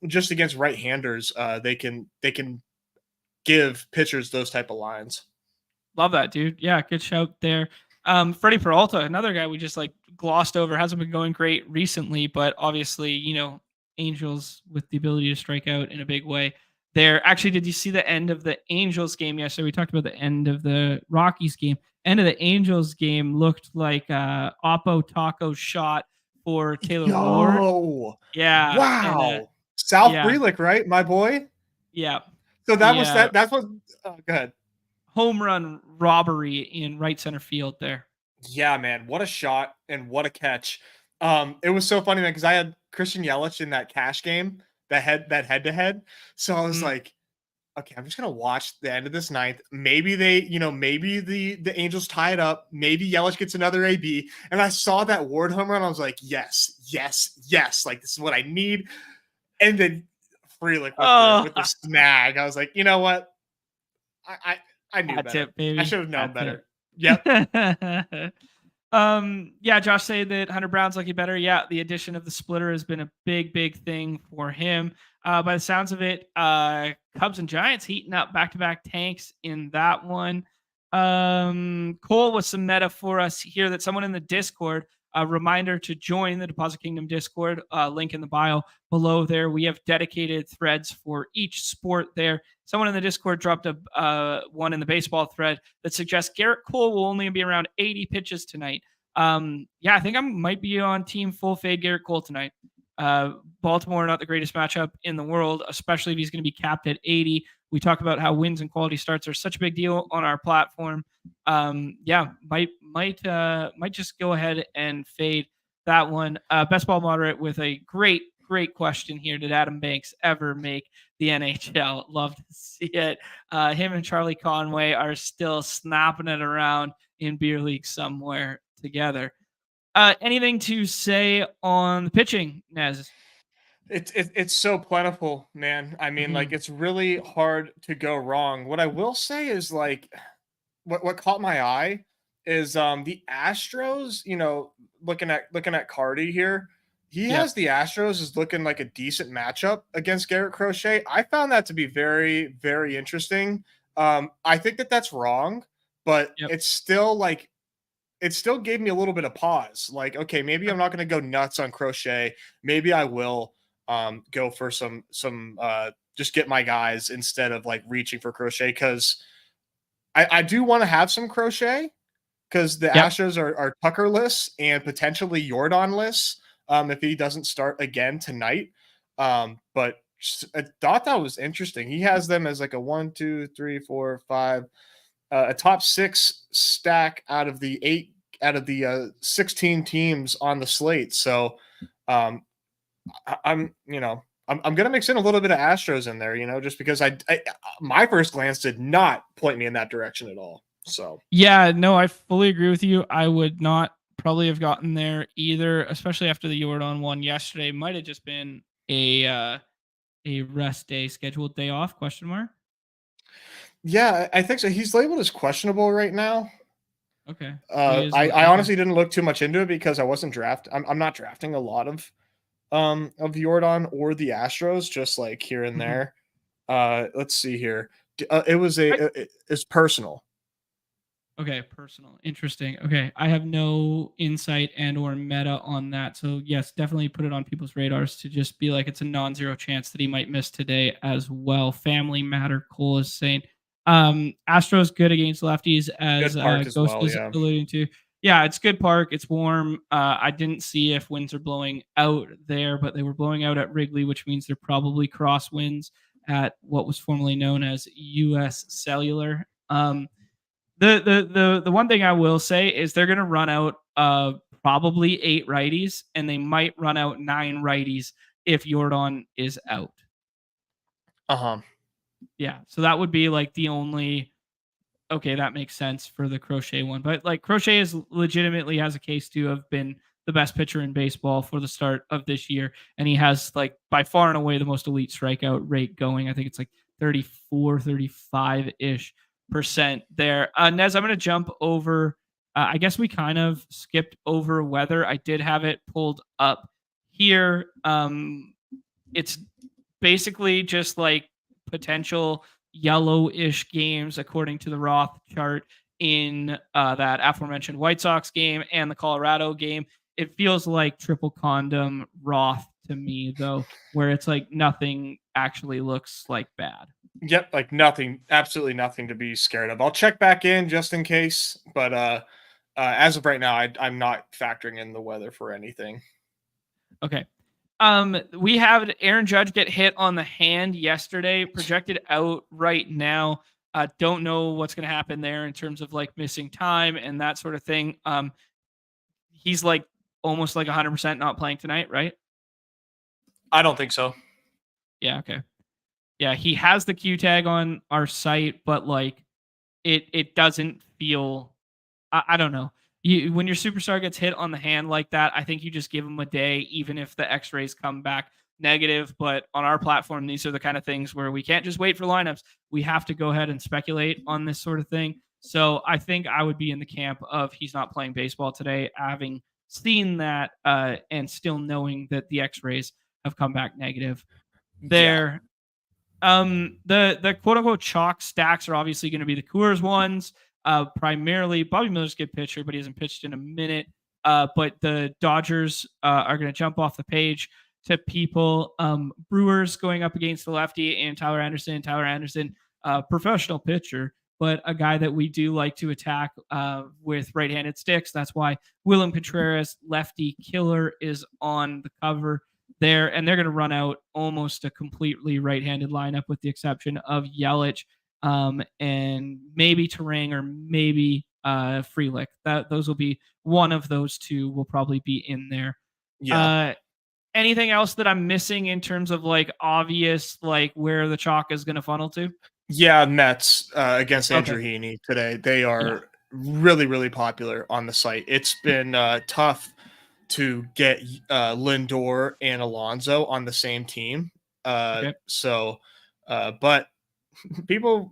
Just against right-handers, they can give pitchers those type of lines. Love that, dude. Yeah, good shout there. Freddie Peralta, another guy we just like glossed over, hasn't been going great recently, but obviously, Angels with the ability to strike out in a big way. There, actually, did you see the end of the Angels game yesterday? We talked about the end of the Rockies game. End of the Angels game looked like Oppo Taco shot for Taylor Ward. Yo, Yeah, and wow, South yeah, Brelick, right, my boy? yeah, So that was the that. That's what. Oh, go ahead. home run robbery in right center field there. Yeah, man, what a shot and what a catch. It was so funny, man, because I had Christian Yelich in that cash game, head to head. So I was Mm. like, okay, I'm just gonna watch the end of this ninth. Maybe they, maybe the Angels tie it up. Maybe Yelich gets another AB. And I saw that Ward home run. I was like, yes, yes, yes. Like this is what I need. And then Frelick with the Oh, with the snag. I was like, you know what? I I knew hat better. tip, I baby. should have known Hat better. tip. Yep. Yeah, Josh said that Hunter Brown's lucky better. Yeah, the addition of the splitter has been a big, big thing for him. By the sounds of it, Cubs and Giants heating up back-to-back tanks in that one. Cole with some meta for us here that someone in the Discord, a reminder to join the Deposit Kingdom Discord, link in the bio below there. We have dedicated threads for each sport there. Someone in the Discord dropped a one in the baseball thread that suggests Garrett Cole will only be around 80 pitches tonight. Yeah, I think I might be on team full fade Garrett Cole tonight. Baltimore, not the greatest matchup in the world, especially if he's going to be capped at 80. We talk about how wins and quality starts are such a big deal on our platform. Yeah, might just go ahead and fade that one. Best ball moderate with a great question here. Did Adam Banks ever make the NHL? Love to see it. Him and Charlie Conway are still snapping it around in beer league somewhere together. Anything to say on the pitching, Nez? It's so plentiful, man. I mean, like Mhm. it's really hard to go wrong. What I will say is like what caught my eye is the Astros, looking at Cardi here. He Yep. has the Astros as looking like a decent matchup against Garrett Crochet. I found that to be very, very interesting. I think that that's wrong, but Yep. it's still like it still gave me a little bit of pause. Like, okay, maybe I'm not going to go nuts on Crochet. Maybe I will go for some just get my guys instead of like reaching for Crochet because I do want to have some Crochet because the Yep. Astros are Tuckerless and potentially Jordan-less if he doesn't start again tonight. But I thought that was interesting. He has them as like a 1, 2, 3, 4, 5, a top 6 stack out of the 16 teams on the slate. So um, I'm gonna mix in a little bit of Astros in there, just because I my first glance did not point me in that direction at all. So Yeah, no, I fully agree with you. I would not probably have gotten there either, especially after the Jordan one yesterday. Might have just been a rest day, scheduled day off? Question mark. yeah, I think so. He's labeled as questionable right now. Okay, so he is. I Okay. honestly didn't look too much into it because I wasn't I'm not drafting a lot of Jordan or the Astros, just like here and Mhm. there. Let's see here. It's personal. Okay, personal. Interesting. Okay, I have no insight and or meta on that. So yes, definitely put it on people's radars to just be like it's a non-zero chance that he might miss today as well. Family matter, Cole is saying. Astros good against lefties as Good park as Ghost well, is yeah. alluding to. Yeah, it's good park. It's warm. I didn't see if winds are blowing out there, but they were blowing out at Wrigley, which means they're probably crosswinds at what was formerly known as US Cellular. The one thing I will say is they're going to run out probably 8 righties, and they might run out 9 righties if Jordan is out. Uh-huh. Yeah, so that would be like the only. Okay, that makes sense for the Crochet one, but like Crochet is legitimately has a case to have been the best pitcher in baseball for the start of this year. And he has like by far and away the most elite strikeout rate going. I think it's like 34, 35 ish percent there. Nez, I'm going to jump over. I guess we kind of skipped over weather. I did have it pulled up here. It's basically just like potential yellowish games according to the Roth chart in that aforementioned White Sox game and the Colorado game. It feels like triple condom Roth to me, though, where it's like nothing actually looks like bad. Yep, like nothing, absolutely nothing to be scared of. I'll check back in just in case, but as of right now, I'm not factoring in the weather for anything. Okay. We have Aaron Judge get hit on the hand yesterday, projected out right now. Don't know what's going to happen there in terms of like missing time and that sort of thing. He's like almost like 100% not playing tonight, right? I don't think so. Yeah. Okay. Yeah, he has the Q tag on our site, but like it doesn't feel. I don't know. When your superstar gets hit on the hand like that, I think you just give him a day, even if the X-rays come back negative. But on our platform, these are the kind of things where we can't just wait for lineups. We have to go ahead and speculate on this sort of thing. So I think I would be in the camp of he's not playing baseball today, having seen that and still knowing that the X-rays have come back negative. There, the quote unquote chalk stacks are obviously going to be the Coors ones. Primarily, Bobby Miller's a good pitcher, but he hasn't pitched in a minute. But the Dodgers are going to jump off the page to people. Brewers going up against the lefty and Tyler Anderson. Tyler Anderson, professional pitcher, but a guy that we do like to attack with right-handed sticks. That's why Willem Contreras, lefty killer, is on the cover there, and they're going to run out almost a completely right-handed lineup with the exception of Yelich and maybe Terang or maybe Frelick. Those will be one of those two will probably be in there. Yeah. Anything else that I'm missing in terms of like obvious like where the chalk is going to funnel to? Yeah, Mets against Andrew Okay. Heaney today. They are really, really popular on the site. It's been tough to get Lindor and Alonso on the same team. Okay. But people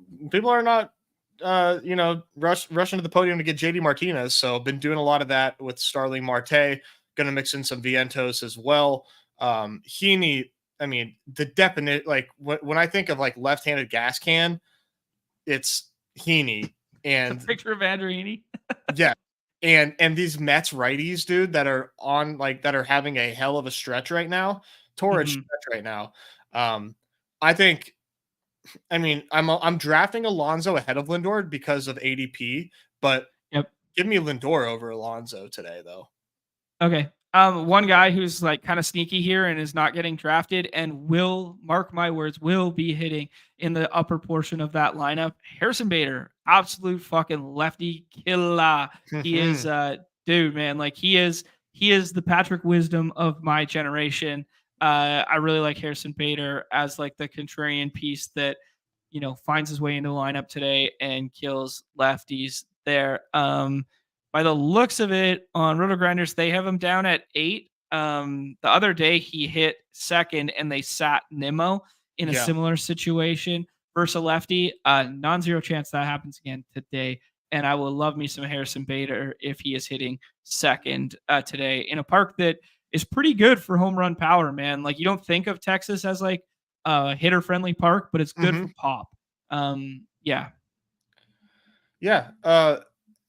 are not rushing to the podium to get JD Martinez. So been doing a lot of that with Starling Marte. Going to mix in some Vientos as well. Heaney, I mean, the definite like when I think of like left-handed gas can, it's Heaney and a picture of Andrew Heaney. yeah. And these Mets righties, dude, that are having a hell of a stretch right now, torrid stretch right now. I'm drafting Alonso ahead of Lindor because of ADP, but give me Lindor over Alonso today, though. Okay. One guy who's like kind of sneaky here and is not getting drafted and will, mark my words, will be hitting in the upper portion of that lineup. Harrison Bader, absolute fucking lefty killer. He is, dude, man, like he is the Patrick Wisdom of my generation. I really like Harrison Bader as like the contrarian piece that, you know, finds his way into the lineup today and kills lefties there. By the looks of it on Roto Grinders, they have him down at 8. The other day he hit second and they sat Nimmo in a similar situation versus a lefty. Non-zero chance that happens again today. And I will love me some Harrison Bader if he is hitting second today in a park that is pretty good for home run power, man. Like you don't think of Texas as like a hitter friendly park, but it's good for pop. Yeah.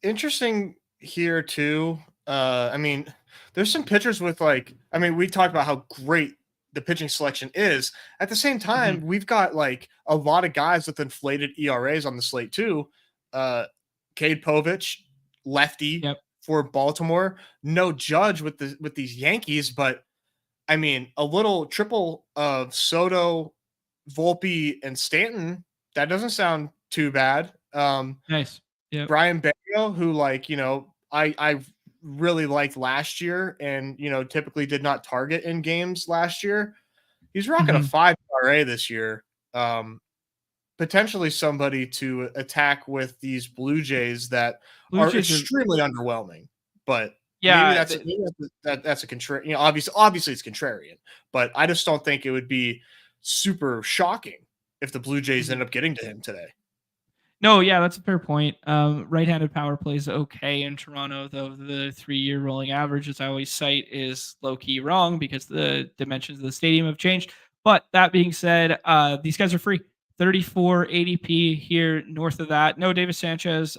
Interesting here too. I mean, there's some pitchers with like, I mean, we talked about how great the pitching selection is. At the same time, we've got like a lot of guys with inflated ERAs on the slate too. Cade Povich, lefty for Baltimore. No Judge with these Yankees, but I mean, a little triple of Soto, Volpe, and Stanton. That doesn't sound too bad. Nice. Yeah. Brian Bayo, who like, you know, I really liked last year and, you know, typically did not target in games last year. He's rocking a 5 ERA this year. Potentially somebody to attack with these Blue Jays that are extremely underwhelming. But Maybe Yeah, that's a contrarian. You know, obviously it's contrarian, but I just don't think it would be super shocking if the Blue Jays mhm. end up getting to him today. No, yeah, that's a fair point. Right-handed power plays okay in Toronto, though the 3-year rolling average, as I always cite, is low-key wrong because the dimensions of the stadium have changed. But that being said, these guys are free. 34 ADP here north of that. No, Davis Sanchez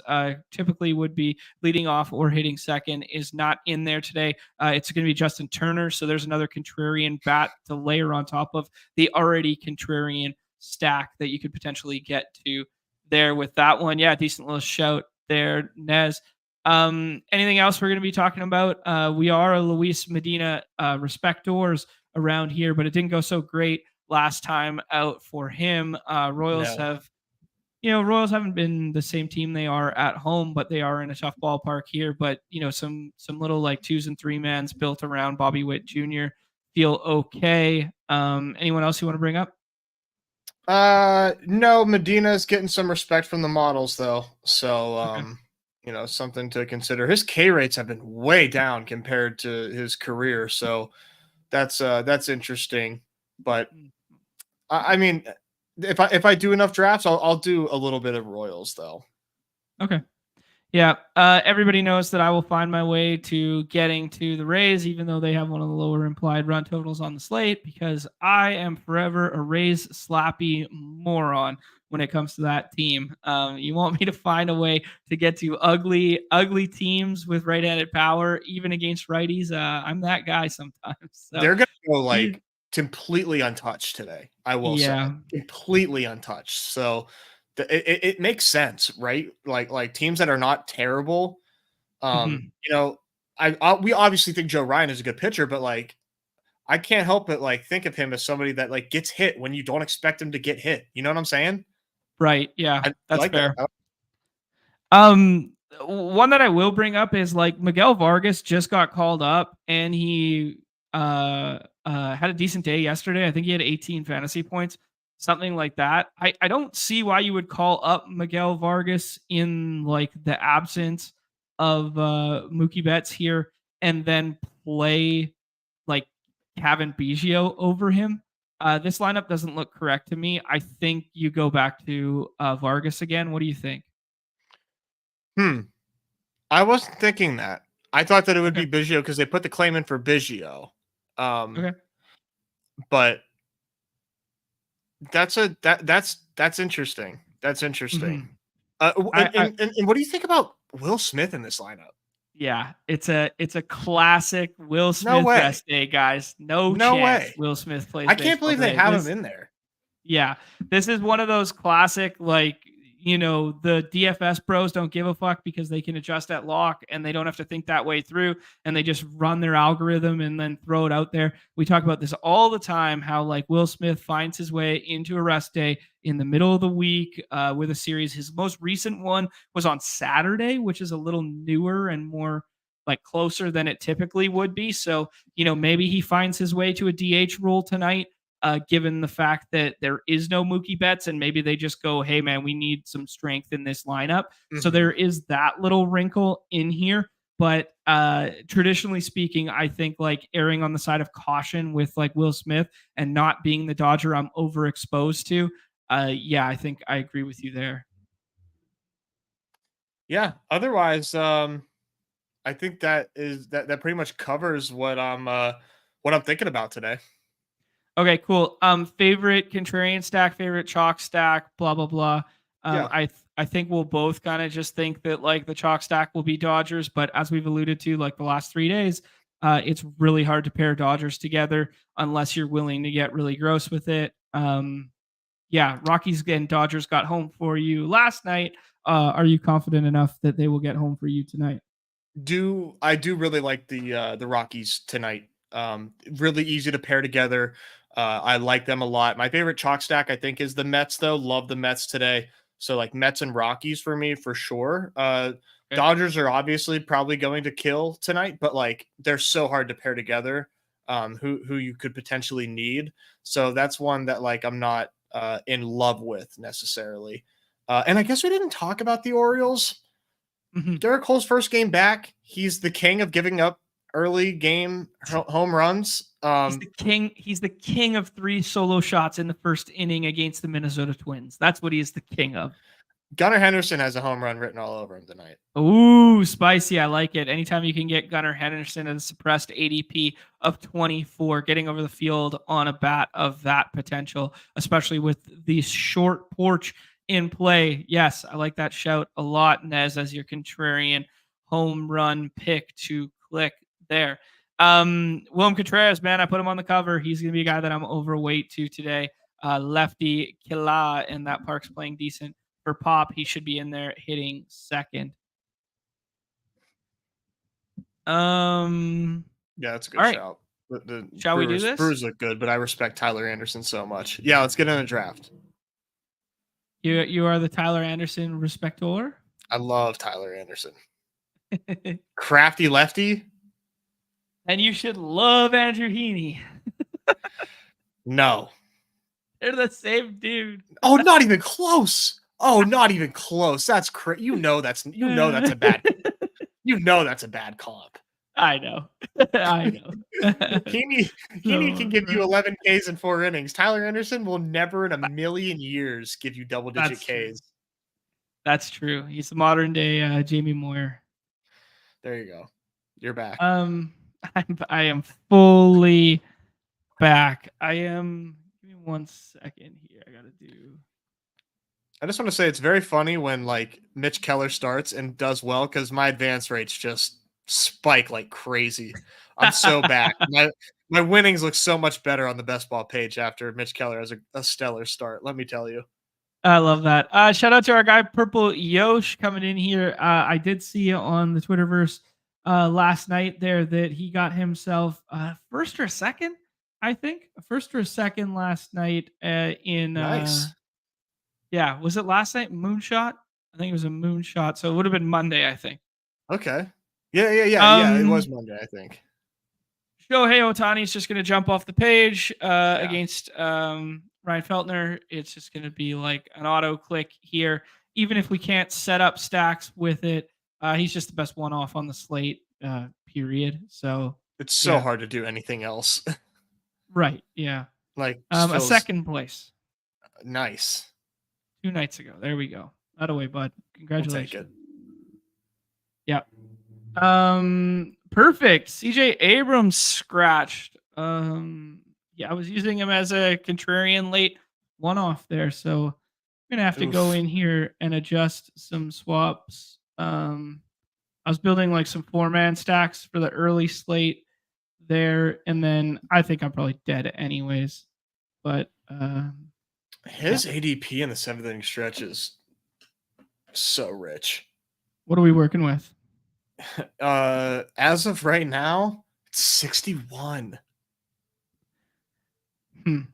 typically would be leading off or hitting second, is not in there today. It's going to be Justin Turner. So there's another contrarian bat to layer on top of the already contrarian stack that you could potentially get to there with that one. Yeah, decent little shout there, Nez. Anything else we're going to be talking about? We are a Luis Medina respectors around here, but it didn't go so great last time out for him. Royals No. have, Royals haven't been the same team they are at home, but they are in a tough ballpark here. But some little like 2s and 3-mans built around Bobby Witt Jr. feel okay. Anyone else you want to bring up? No, Medina's getting some respect from the models though. So, Okay. Something to consider. His K rates have been way down compared to his career. So that's interesting. But Mm, I mean, if I do enough drafts, I'll do a little bit of Royals though. Okay. Yeah, everybody knows that I will find my way to getting to the Rays, even though they have one of the lower implied run totals on the slate, because I am forever a Rays slappy moron when it comes to that team. You want me to find a way to get to ugly, ugly teams with right-handed power, even against righties? I'm that guy sometimes. So, They're gonna go e- like completely untouched today. I will say yeah, completely untouched. So it makes sense, right? Like teams that are not terrible. mhm. You know, we obviously think Joe Ryan is a good pitcher, but like I can't help but like think of him as somebody that like gets hit when you don't expect him to get hit. You know what I'm saying? Right. Yeah, I that's like that. fair. One that I will bring up is like Miguel Vargas just got called up and he had a decent day yesterday. I think he had 18 fantasy points, something like that. I don't see why you would call up Miguel Vargas in like the absence of Mookie Betts here and then play like Kevin Biggio over him. This lineup doesn't look correct to me. I think you go back to Vargas again. What do you think? Hmm. I wasn't thinking that. I thought that it would Okay. be Biggio because they put the claim in for Biggio. Um, Okay. but that's interesting. That's interesting. Mhm. And, I and and and what do you think about Will Smith in this lineup? Yeah, it's a classic Will No Smith way. rest day, guys. No No chance way. Will Smith plays I can't baseball believe they today. have him in there. Yeah, this is one of those classic, like, the DFS bros don't give a fuck because they can adjust that lock and they don't have to think that way through and they just run their algorithm and then throw it out there. We talk about this all the time how, like, Will Smith finds his way into a rest day in the middle of the week with a series. His most recent one was on Saturday, which is a little newer and more like closer than it typically would be. So, maybe he finds his way to a DH role tonight given the fact that there is no Mookie Betts, and maybe they just go, "Hey, man, we need some strength in this lineup." So Mhm. there is that little wrinkle in here. But traditionally speaking, I think like erring on the side of caution with like Will Smith and not being the Dodger I'm overexposed to. Yeah, I think I agree with you there. Yeah. Otherwise, I think that pretty much covers what I'm thinking about today. Okay, cool. Favorite contrarian stack, favorite chalk stack, blah blah blah. Yeah. I think we'll both kind of just think that like the chalk stack will be Dodgers, but as we've alluded to, like the last 3 days, it's really hard to pair Dodgers together unless you're willing to get really gross with it. Yeah, Rockies and Dodgers got home for you last night. Are you confident enough that they will get home for you tonight? I do really like the Rockies tonight. Really easy to pair together. I like them a lot. My favorite chalk stack, I think, is the Mets, though. Love the Mets today. So like Mets and Rockies for me for sure. Okay. Dodgers are obviously probably going to kill tonight, but like they're so hard to pair together. Who you could potentially need. So that's one that like I'm not in love with necessarily. And I guess we didn't talk about the Orioles. Mhm. Derek Cole's first game back, He's the king of giving up early game home runs. He's the king of 3 solo shots in the first inning against the Minnesota Twins. That's what he is the king of. Gunnar Henderson has a home run written all over him tonight. Ooh, spicy. I like it. Anytime you can get Gunnar Henderson at a suppressed ADP of 24, getting over the field on a bat of that potential, especially with the short porch in play. Yes, I like that shout a lot, Nez, as your contrarian home run pick to click there. Willem Contreras, man, I put him on the cover. He's going to be a guy that I'm overweight to today. Lefty Killa, and that park's playing decent. For Pop, he should be in there hitting second. Yeah, that's a good shout. Shall we do this? Brewers look good, but I respect Tyler Anderson so much. Yeah, let's get in a draft. You are the Tyler Anderson respector? I love Tyler Anderson. Crafty lefty. And you should love Andrew Heaney. No. They're the same dude. Oh, not even close. Oh, not even close. That's crazy. That's a bad. That's a bad comp. I know. Heaney can give you 11 Ks in 4 innings. Tyler Anderson will never in a million years give you double-digit Ks. True. That's true. He's the modern day Jamie Moyer. There you go. You're back. I am fully back. I am. Give me 1 second here. I just want to say it's very funny when like Mitch Keller starts and does well because my advance rates just spike like crazy. I'm so back. My winnings look so much better on the best ball page after Mitch Keller has a stellar start. Let me tell you. I love that. Shout out to our guy Purple Yosh coming in here. I did see on the Twitterverse last night there that he got himself first or second, I think. A first or a second last night in nice. Yeah, was it last night? Moonshot? I think it was a moonshot. So it would have been Monday, I think. Okay. Yeah. It was Monday, I think. Shohei Ohtani is just going to jump off the page against Ryan Feltner. It's just going to be like an auto click here. Even if we can't set up stacks with it, he's just the best one-off on the slate, period. So it's so hard to do anything else. Right, yeah. Like a second place. Nice. 2 nights ago. There we go. That away, bud. Congratulations. We'll take it. Perfect. CJ Abrams scratched. I was using him as a contrarian late one-off there, so I'm gonna have to go in here and adjust some swaps. I was building like some 4-man stacks for the early slate there, and then I think I'm probably dead anyways. But his ADP in the 7th inning stretch is so rich. What are we working with? As of right now, it's 61. If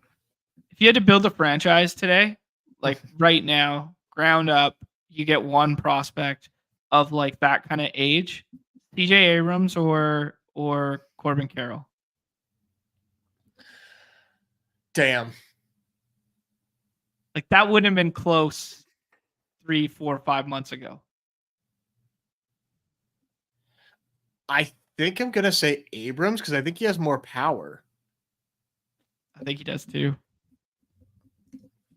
you had to build a franchise today, like right now, ground up, you get one prospect of like that kind of age, CJ Abrams or Corbin Carroll. Damn. Like that wouldn't have been close 3, 4, 5 months ago. I think I'm going to say Abrams because I think he has more power. I think he does too.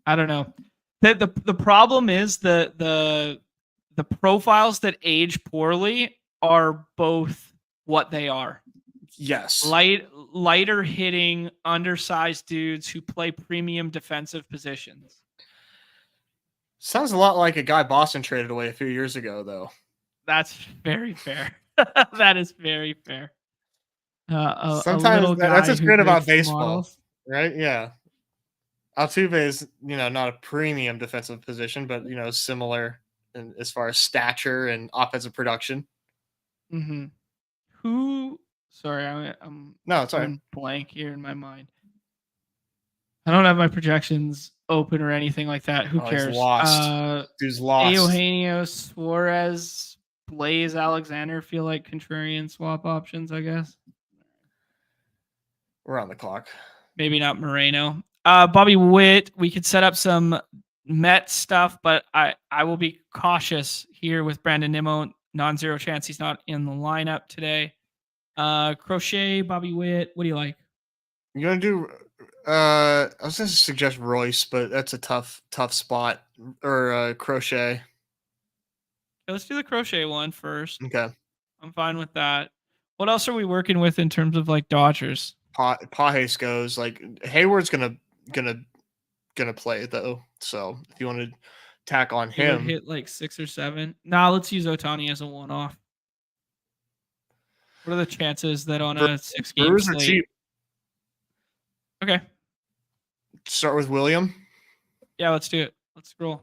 I don't know. The problem is the profiles that age poorly are both what they are. Yes. Lighter hitting, undersized dudes who play premium defensive positions. Sounds a lot like a guy Boston traded away a few years ago, though. That's very fair. That is very fair. Sometimes that's what's great about baseball, right? Yeah. Altuve is, not a premium defensive position, but similar in, as far as stature and offensive production. Mm-hmm. Sorry, I'm it's all right. Blank here in my mind. I don't have my projections open or anything like that. Who cares? He's lost. Dude's lost. Eugenio Suarez, Blaze Alexander feel like contrarian swap options, I guess. We're on the clock. Maybe not Moreno. Bobby Witt, we could set up some Met stuff, but I will be cautious here with Brandon Nimmo non-zero chance he's not in the lineup today. Crochet, Bobby Witt. What do you like? You gonna do? I was gonna suggest Royce, but that's a tough spot. Or Crochet. Okay, let's do the Crochet one first. Okay. I'm fine with that. What else are we working with in terms of like Dodgers? Pajes goes. Like Hayward's gonna play though. So if you want to tack on He would him, hit like 6 or 7. Nah, let's use Ohtani as a one-off. What are the chances that on a 6-game Brewers are slate? cheap. Okay. Start with William. Yeah, let's do it. Let's scroll.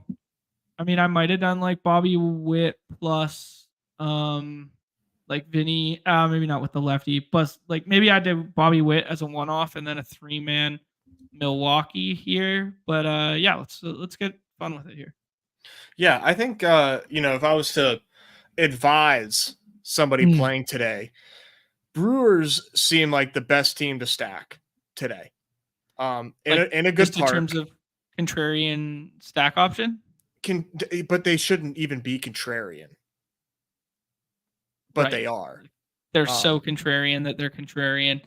I mean, I might have done like Bobby Witt plus like Vinny, maybe not with the lefty, plus like maybe I did Bobby Witt as a one-off and then a 3-man Milwaukee here. But yeah, let's get fun with it here. Yeah, I think if I was to advise somebody playing today, Brewers seem like the best team to stack today. In a good just in terms of contrarian stack option. But they shouldn't even be contrarian. But they are. They're so contrarian that they're contrarian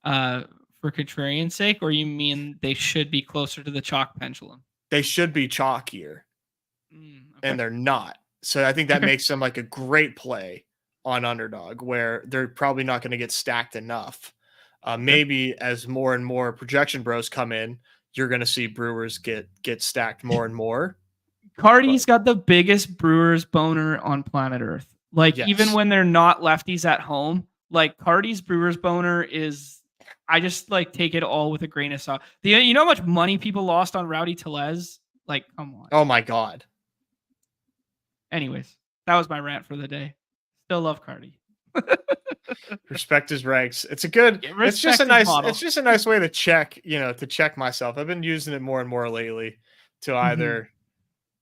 for contrarian's sake, or you mean they should be closer to the chalk pendulum? They should be chalkier. Okay. And they're not. So I think that makes them like a great play on Underdog, where they're probably not going to get stacked enough. Maybe as more and more projection bros come in, you're going to see Brewers get stacked more and more. Cardi's got the biggest Brewers boner on planet Earth. Like, even when they're not lefties at home, like Cardi's Brewers boner is, I just like take it all with a grain of salt. You know how much money people lost on Rowdy Tellez? Like, come on. Oh my God. Anyways, that was my rant for the day. Still love Cardi. Respect his ranks. It's a good. It's just a nice way to check myself. I've been using it more and more lately to either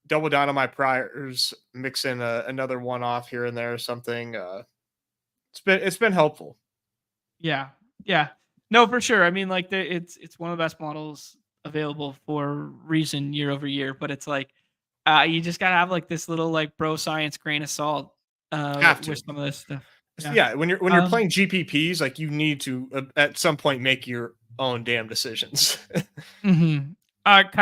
double down on my priors, mix in another one off here and there or something. It's been helpful. Yeah. No, for sure. I mean, like it's one of the best models available for reason year over year, but it's like you just gotta have like this little like bro science grain of salt with some of this stuff. Yeah, when you're playing GPPs, like you need to at some point make your own damn decisions. Kind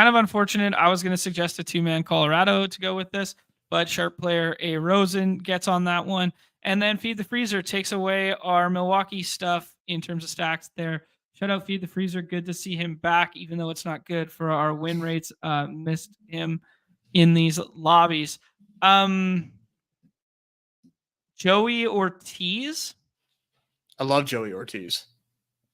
of unfortunate. I was going to suggest a 2-man Colorado to go with this, but sharp player A. Rosen gets on that one. And then Feed the Freezer takes away our Milwaukee stuff in terms of stacks there. Shout out Feed the Freezer. Good to see him back, even though it's not good for our win rates. Missed him in these lobbies. Joey Ortiz. I love Joey Ortiz.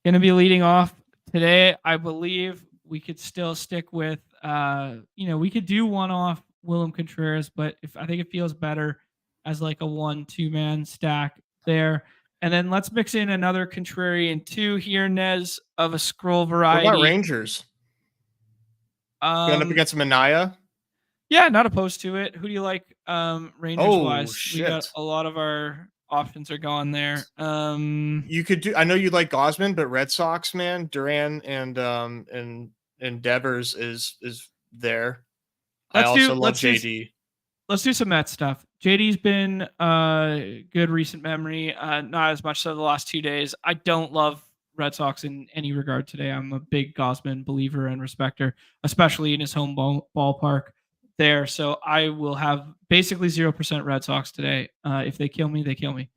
Going to be leading off today. I believe we could still stick with, we could do one-off Willem Contreras, but I think it feels better as like a 1-2-man stack there. And then let's mix in another contrarian 2 here, Nez, of a scroll variety. What about Rangers? Going up against Minaya? Yeah, not opposed to it. Who do you like Rangers-wise? Shit. We got a lot of our options are gone there. You could do. I know you like Gosman, but Red Sox, man, Duran and Devers is there. I also love JD. Let's do some Mets stuff. JD's been good recent memory. Not as much so the last 2 days. I don't love Red Sox in any regard today. I'm a big Gosman believer and respecter, especially in his home ballpark there. So I will have basically 0% Red Sox today. If they kill me, they kill me.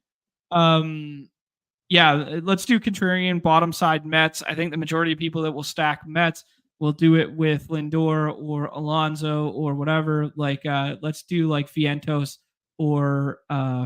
Yeah, let's do contrarian bottom side Mets. I think the majority of people that will stack Mets will do it with Lindor or Alonso or whatever. Like, let's do like Vientos or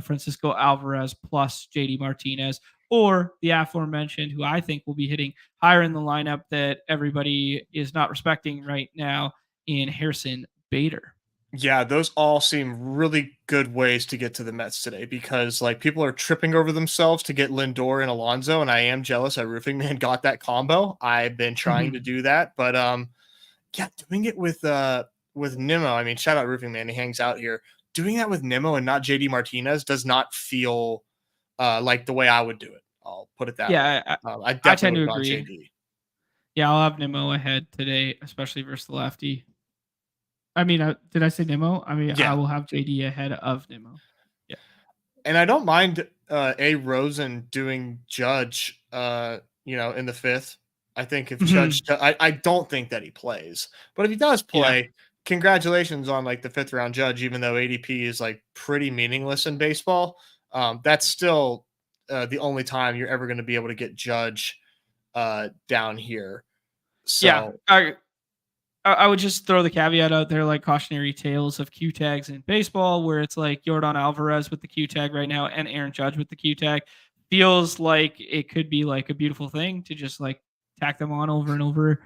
Francisco Alvarez plus JD Martinez, or the aforementioned, who I think will be hitting higher in the lineup that everybody is not respecting right now, in Harrison Bader. Yeah, those all seem really good ways to get to the Mets today, because like people are tripping over themselves to get Lindor and Alonso, and I am jealous that Roofing Man got that combo. I've been trying to do that, but yeah, doing it with Nimmo. I mean, shout out Roofing Man, he hangs out here. Doing that with Nimmo and not JD Martinez does not feel like the way I would do it. I'll put it that way. I tend to agree. JD. Yeah, I'll have Nimmo ahead today, especially versus the lefty. I mean, did I say Nimmo? I mean, yeah. I will have JD ahead of Nimmo. Yeah. And I don't mind A. Rosen doing Judge, in the fifth. I think if Mhm. I don't think that he plays, but if he does Yeah. play, congratulations on like the fifth round Judge. Even though ADP is like pretty meaningless in baseball, that's still the only time you're ever going to be able to get Judge down here. Yeah. So I would just throw the caveat out there, like cautionary tales of Q tags in baseball, where it's like Jordan Alvarez with the Q tag right now and Aaron Judge with the Q tag feels like it could be like a beautiful thing to just like tack them on over and over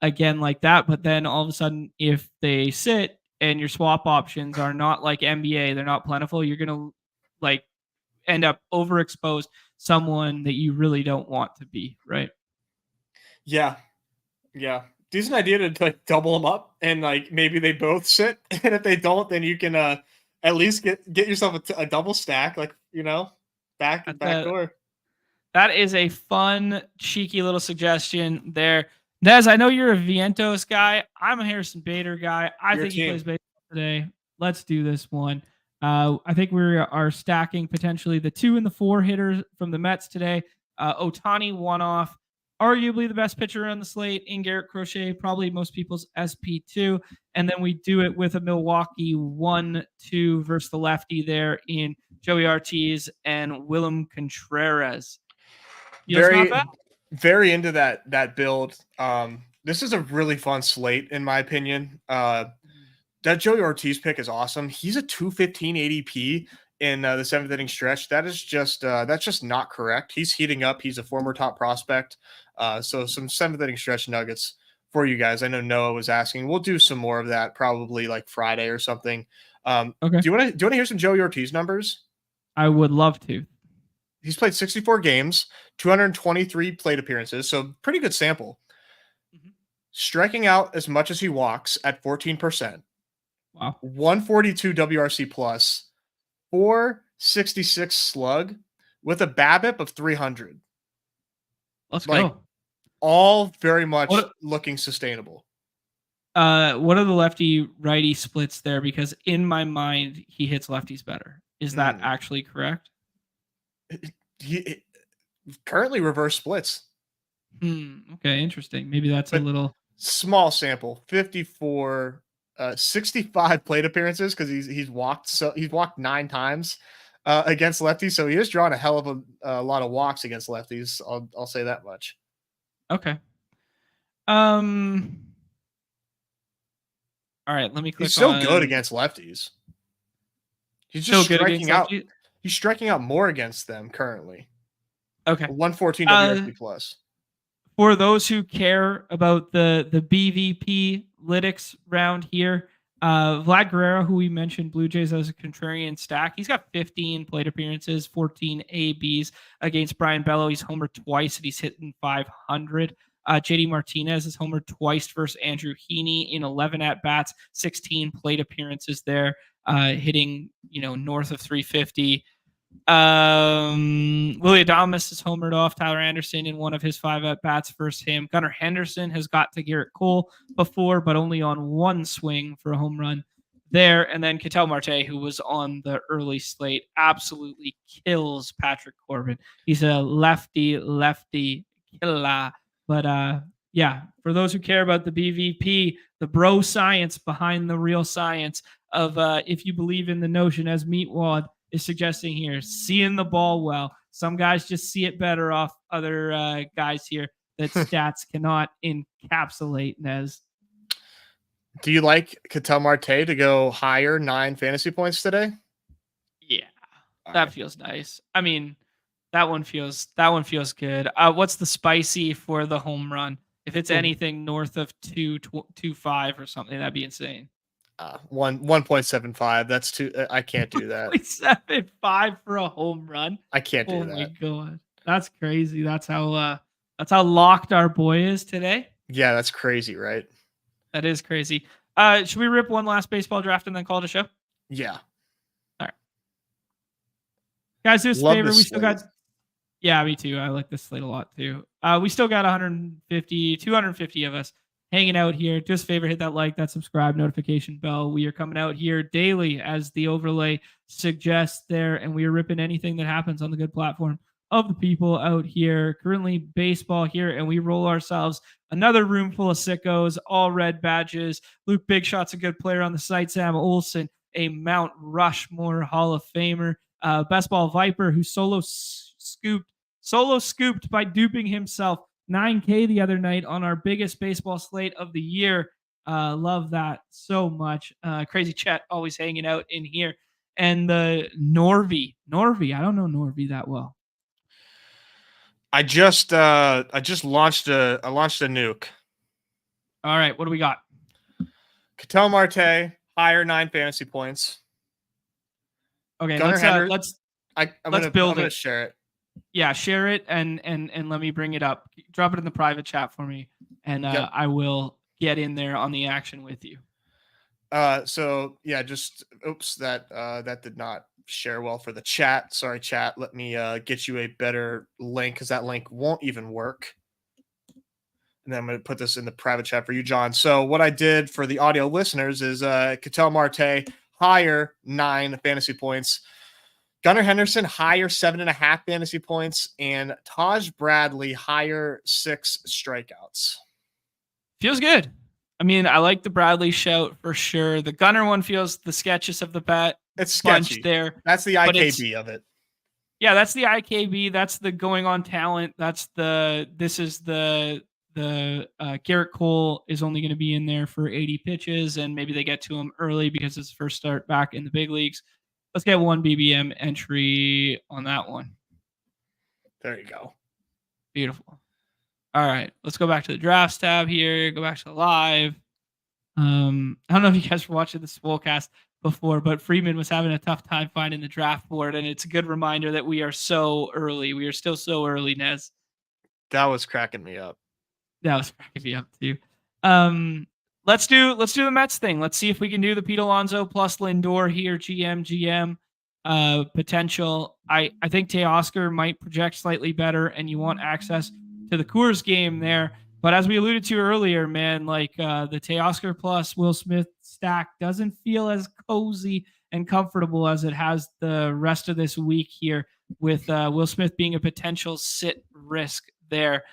again like that. But then all of a sudden, if they sit and your swap options are not like NBA, they're not plentiful, you're gonna like end up overexposed someone that you really don't want to be, right? yeah, yeah, decent idea to like double them up and like maybe they both sit, and if they don't, then you can at least get yourself a double stack, like That's back a door. That is a fun, cheeky little suggestion there. Nez, I know you're a Vientos guy. I'm a Harrison Bader guy. I Your think he plays team. baseball today. Let's do this one. I think we are stacking potentially the 2 and the 4 hitters from the Mets today. Otani one off, arguably the best pitcher on the slate in Garrett Crochet, probably most people's SP2. And then we do it with a Milwaukee 1-2 versus the lefty there in Joey Ortiz and Willem Contreras. Feels not Very bad. very into that build. This is a really fun slate in my opinion. That Joey Ortiz pick is awesome. He's a 215 ADP in the seventh inning stretch. That's just not correct. He's heating up. He's a former top prospect. So some seventh inning stretch nuggets for you guys. I know Noah was asking. We'll do some more of that probably like Friday or something. Okay. Do you want to hear some Joey Ortiz numbers? I would love to. He's played 64 games, 223 plate appearances, so pretty good sample. Mhm. Striking out as much as he walks at 14%. Wow. 142 WRC plus, 466 slug with a BABIP of 300. Let's Like go. all very much What looking sustainable. what are the lefty righty splits there? Because in my mind, he hits lefties better. Is that Mm. actually correct? He currently reverse splits, Okay, interesting. Maybe that's a but little small sample. 54, 65 plate appearances because he's walked 9 times against lefties, so he is drawing a hell of a lot of walks against lefties. I'll say that much. okay. Um all right, let me He's click still good on against lefties. He's just still good against striking out. lefty. He's striking out more against them currently. Okay. 114 Uh WRC plus. for those who care about the BVP lytics round here, Vlad Guerrero, who we mentioned, Blue Jays as a contrarian stack, he's got 15 plate appearances, 14 ABs against Brian Bello. He's homered twice and he's hitting 500. JD Martinez is homered twice versus Andrew Heaney in 11 at bats, 16 plate appearances there, hitting north of 350. Willie Adames is homered off Tyler Anderson in one of his 5 at bats versus him. Gunnar Henderson has got to Garrett Cole before, but only on one swing for a home run there. And then Ketel Marte, who was on the early slate, absolutely kills Patrick Corbin. He's a lefty killer. But yeah, for those who care about the BVP, the bro science behind the real science of if you believe in the notion as Meatwad is suggesting here, seeing the ball well. Some guys just see it better off other guys here that stats cannot encapsulate, Nez. Do you like Ketel Marte to go higher 9 fantasy points today? Yeah, All that right. feels nice. I mean, that one feels good. What's the spicy for the home run? If it's anything north of 2.25 or something, that'd be insane. 1.75. That's too. I can't do that. 0.75 for a home run. I can't do Oh my that. god, that's crazy. That's how locked our boy is today. Yeah, that's crazy, right? That is crazy. Should we rip one last baseball draft and then call it a show? Yeah. All right, guys, do us a Love favor. this We still slate. got. Yeah, me too. I like this slate a lot too. We still got 150, 250 of us hanging out here. Do us a favor, hit that like, that subscribe, notification bell. We are coming out here daily as the overlay suggests there, and we are ripping anything that happens on the good platform of the people out here. Currently baseball here, and we roll ourselves another room full of sickos, all red badges. Luke Big Shot's a good player on the site. Sam Olson, a Mount Rushmore Hall of Famer. Best Ball Viper, who solo scooped by duping himself 9K the other night on our biggest baseball slate of the year. Love that so much. Crazy Chet always hanging out in here. And the Norby. I don't know Norby that well. I just launched a nuke. All right, what do we got? Ketel Marte, higher 9 fantasy points. Okay, Gunnar let's build it. I'm gonna share it. Yeah, share it and let me bring it up. Drop it in the private chat for me, and Yep. I will get in there on the action with you. So yeah, just oops, that did not share well for the chat. Sorry, chat. Let me get you a better link because that link won't even work. And then I'm going to put this in the private chat for you, John. So what I did for the audio listeners is Ketel Marte, higher 9 fantasy points. Gunnar Henderson, higher 7.5 fantasy points. And Taj Bradley, higher 6 strikeouts. Feels good. I mean, I like the Bradley shout for sure. The Gunnar one feels the sketchiest of the bat. It's sketchy. There. That's the IKB of it. Yeah, that's the IKB. That's the going on talent. That's the Garrett Cole is only going to be in there for 80 pitches, and maybe they get to him early because it's his first start back in the big leagues. Let's get one BBM entry on that one. There you go. Beautiful. All right, let's go back to the drafts tab here. Go back to the live. I don't know if you guys were watching the Swolecast before, but Freeman was having a tough time finding the draft board, and it's a good reminder that we are so early. We are still so early, Nez. That was cracking me up. That was cracking me up too. Let's do the Mets thing. Let's see if we can do the Pete Alonso plus Lindor here. GM potential. I think Teoscar might project slightly better, and you want access to the Coors game there. But as we alluded to earlier, man, like the Teoscar plus Will Smith stack doesn't feel as cozy and comfortable as it has the rest of this week here, with Will Smith being a potential sit risk there.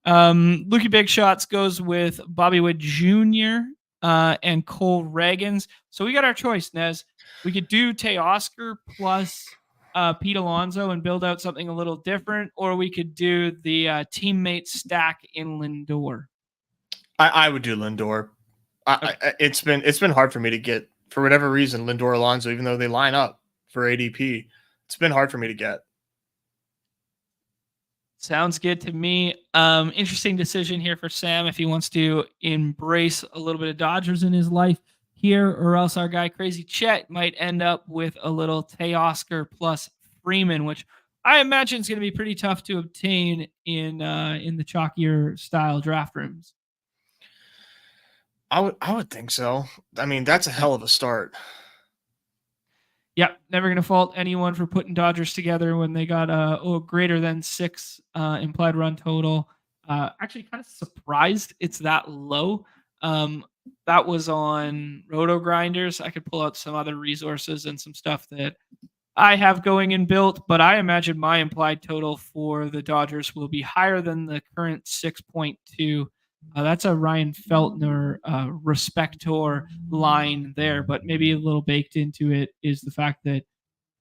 Lukey Big Shots goes with Bobby Wood Jr. And Cole Reagans. So we got our choice, Nez. We could do Teoscar plus Pete Alonso and build out something a little different, or we could do the teammate stack in Lindor. I would do Lindor. It's been hard for me to get, for whatever reason, Lindor Alonso, even though they line up for ADP. It's been hard for me to get. Sounds good to me. Interesting decision here for Sam if he wants to embrace a little bit of Dodgers in his life here, or else our guy Crazy Chet might end up with a little Teoscar plus Freeman, which I imagine is going to be pretty tough to obtain in the chalkier style draft rooms. I would think so. I mean, that's a hell of a start. Yep, never going to fault anyone for putting Dodgers together when they got a greater than 6 implied run total. Actually, kind of surprised it's that low. That was on Roto Grinders. I could pull out some other resources and some stuff that I have going in built, but I imagine my implied total for the Dodgers will be higher than the current 6.2. That's a Ryan Feltner respector line there, but maybe a little baked into it is the fact that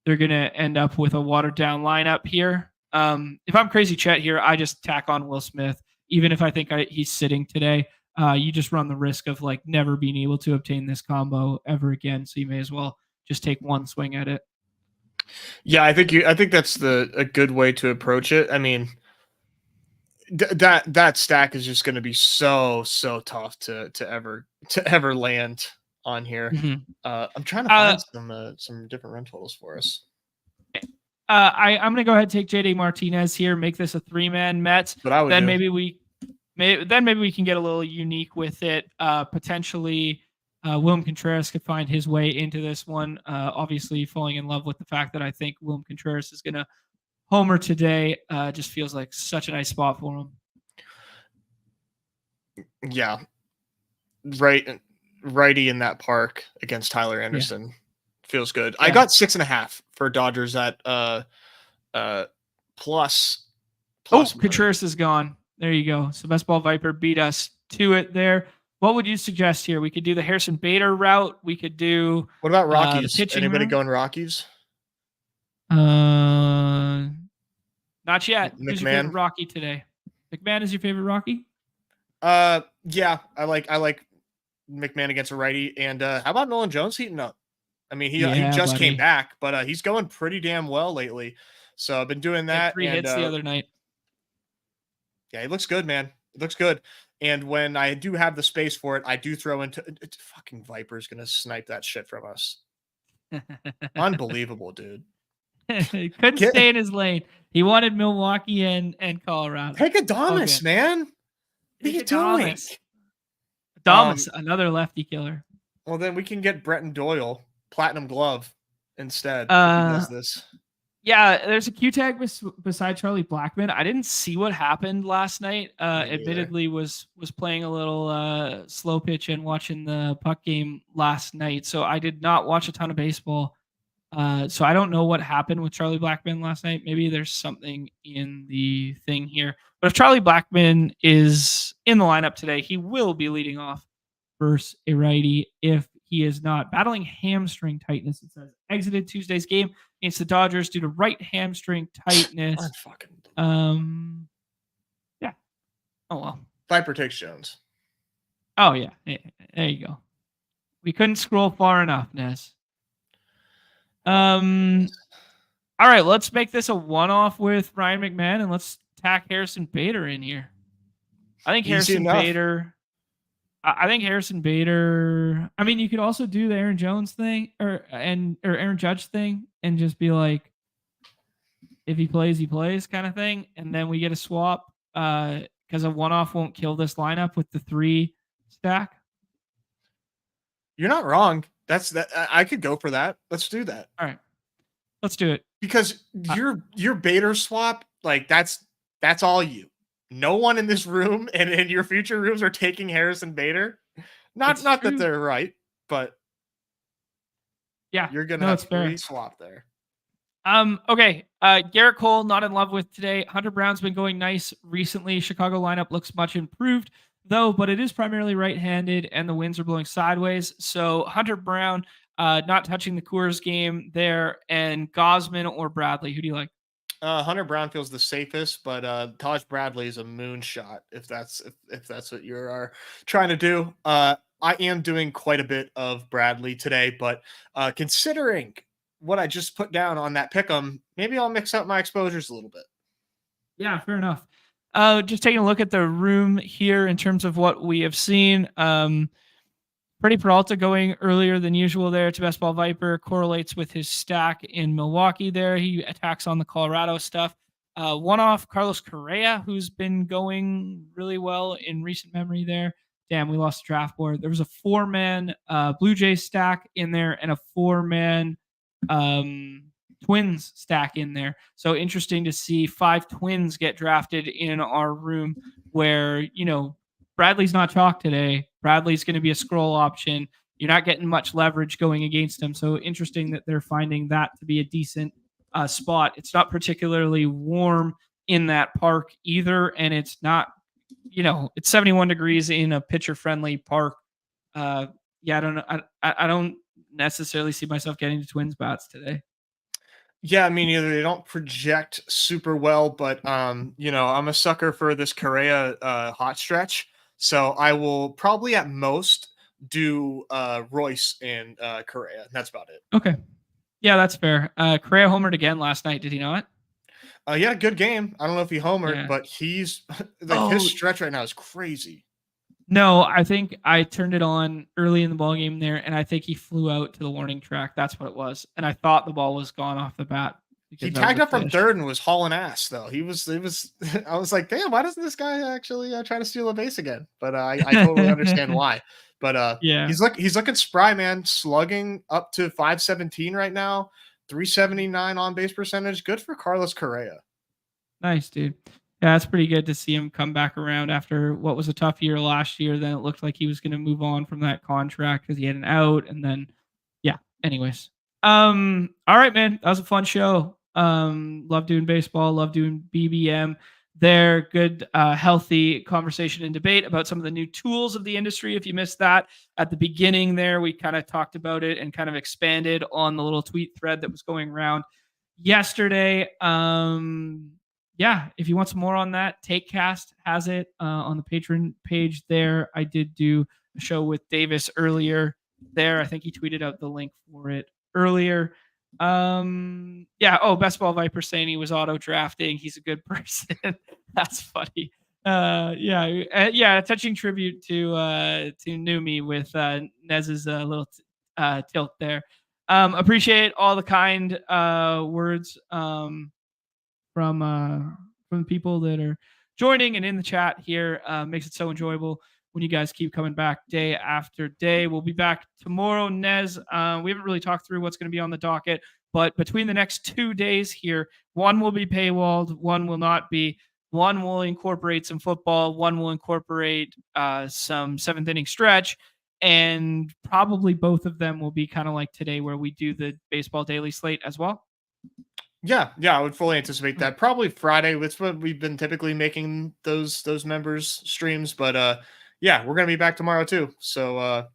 they're going to end up with a watered down lineup here. If I'm Crazy Chet here, I just tack on Will Smith, even if I think he's sitting today. You just run the risk of like never being able to obtain this combo ever again, so you may as well just take one swing at it. Yeah, I think that's a good way to approach it. I mean, that stack is just going to be so tough to ever land on here. Mm-hmm. I'm trying to find some different run totals for us. I'm going to go ahead and take JD Martinez here, make this a 3-man Mets. But I would then maybe we can get a little unique with it. Potentially, William Contreras could find his way into this one. Obviously, falling in love with the fact that I think William Contreras is going to homer today. Just feels like such a nice spot for him. Yeah. righty in that park against Tyler Anderson. Yeah. Feels good. Yeah. I got 6.5 for Dodgers at plus. Contreras is gone. There you go. So Best Ball Viper beat us to it there. What would you suggest here? We could do the Harrison Bader route. We could do. What about Rockies? Anybody going Rockies? Not yet. McMahon? Who's your favorite Rocky today? McMahon is your favorite Rocky? Yeah, I like McMahon against a righty. And how about Nolan Jones heating up? I mean, he just came back, but he's going pretty damn well lately. So I've been doing that. 3 hits the other night. Yeah, he looks good, man. It looks good. And when I do have the space for it, I do throw into fucking Viper's gonna snipe that shit from us. Unbelievable, dude. He couldn't stay in his lane. He wanted Milwaukee and Colorado. Take Adames, man. What are you doing? Adames, another lefty killer. Well, then we can get Bretton Doyle, Platinum Glove, instead. If he does this. Yeah, there's a Q tag beside Charlie Blackmon. I didn't see what happened last night. Admittedly, was playing a little slow pitch and watching the puck game last night, so I did not watch a ton of baseball. So I don't know what happened with Charlie Blackmon last night. Maybe there's something in the thing here. But if Charlie Blackmon is in the lineup today, he will be leading off versus a righty. If he is not battling hamstring tightness, it says exited Tuesday's game against the Dodgers due to right hamstring tightness. Yeah. Oh well. Viper takes Jones. Oh yeah. There you go. We couldn't scroll far enough, Ness. All right, let's make this a one-off with Ryan McMahon and let's tack Harrison Bader in here. I think Harrison Bader. I mean, you could also do the Aaron Jones thing or Aaron Judge thing and just be like, if he plays, he plays kind of thing. And then we get a swap because a one-off won't kill this lineup with the 3 stack. You're not wrong. I could go for that. Let's do that. All right. Let's do it. Because your Bader swap, like that's all you. No one in this room and in your future rooms are taking Harrison Bader. Not that they're right, but yeah, you're gonna have 3 swap there. Okay. Garrett Cole not in love with today. Hunter Brown's been going nice recently. Chicago lineup looks much improved though, but it is primarily right-handed and the winds are blowing sideways. So Hunter Brown not touching the Coors game there, and Gausman or Bradley. Who do you like? Hunter Brown feels the safest, but Taj Bradley is a moonshot if that's what you're trying to do. I am doing quite a bit of Bradley today, but considering what I just put down on that pick 'em, maybe I'll mix up my exposures a little bit. Yeah, fair enough. Just taking a look at the room here in terms of what we have seen. Freddie Peralta going earlier than usual there to Best Ball Viper correlates with his stack in Milwaukee there. He attacks on the Colorado stuff. One-off Carlos Correa, who's been going really well in recent memory there. Damn, we lost the draft board. There was a 4-man Blue Jays stack in there and a 4-man Twins stack in there. So interesting to see 5 Twins get drafted in our room where, Bradley's not chalk today. Bradley's going to be a scroll option. You're not getting much leverage going against him. So interesting that they're finding that to be a decent spot. It's not particularly warm in that park either. And it's not, it's 71 degrees in a pitcher friendly park. I don't know. I don't necessarily see myself getting to Twins bats today. Yeah, I mean, either they don't project super well, but I'm a sucker for this Correa hot stretch. So I will probably at most do Royce and Correa. That's about it. Okay. Yeah, that's fair. Correa homered again last night, did he not? He had a good game. I don't know if he homered, but he's his stretch right now is crazy. No, I think I turned it on early in the ball game there, and I think he flew out to the warning track. That's what it was. And I thought the ball was gone off the bat. He tagged up from third and was hauling ass though. It was I was like, damn, why doesn't this guy actually try to steal a base again? But I totally understand why. But yeah, he's looking spry, man. Slugging up to 517 right now, 379 on base percentage. Good for Carlos Correa. Nice, dude. Yeah, it's pretty good to see him come back around after what was a tough year last year. Then it looked like he was going to move on from that contract because he had an out, and then yeah. Anyways, all right, man, that was a fun show. Love doing baseball. Love doing BBM. There, good, healthy conversation and debate about some of the new tools of the industry. If you missed that at the beginning, there we kind of talked about it and kind of expanded on the little tweet thread that was going around yesterday. Yeah, if you want some more on that, TakeCast has it on the Patreon page there. I did do a show with Davis earlier there. I think he tweeted out the link for it earlier. Yeah. Oh, Best Ball Viper saying he was auto drafting. He's a good person. That's funny. Yeah. A touching tribute to Numi with Nez's little tilt there. Appreciate all the kind words from people that are joining and in the chat here. Makes it so enjoyable when you guys keep coming back day after day. We'll be back tomorrow, Nez. We haven't really talked through what's going to be on the docket, but between the next 2 days here, one will be paywalled, one will not be. One will incorporate some football, one will incorporate some seventh inning stretch, and probably both of them will be kind of like today where we do the baseball daily slate as well. Yeah, I would fully anticipate that. Probably Friday. That's what we've been typically making those members streams. But yeah, we're gonna be back tomorrow too. So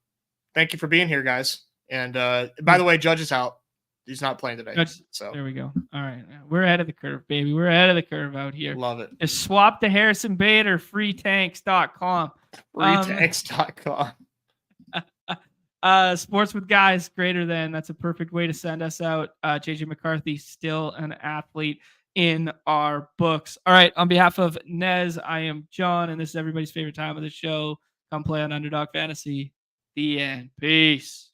thank you for being here, guys. And by the way, Judge is out. He's not playing today. So there we go. All right. We're ahead of the curve, baby. We're ahead of the curve out here. Love it. Just swap to Harrison Bader, freetanks.com. Freetanks.com. Sports with guys greater than. That's a perfect way to send us out. JJ McCarthy, still an athlete in our books. All right. On behalf of Nez, I am John, and this is everybody's favorite time of the show. Come play on Underdog Fantasy. The end. Peace.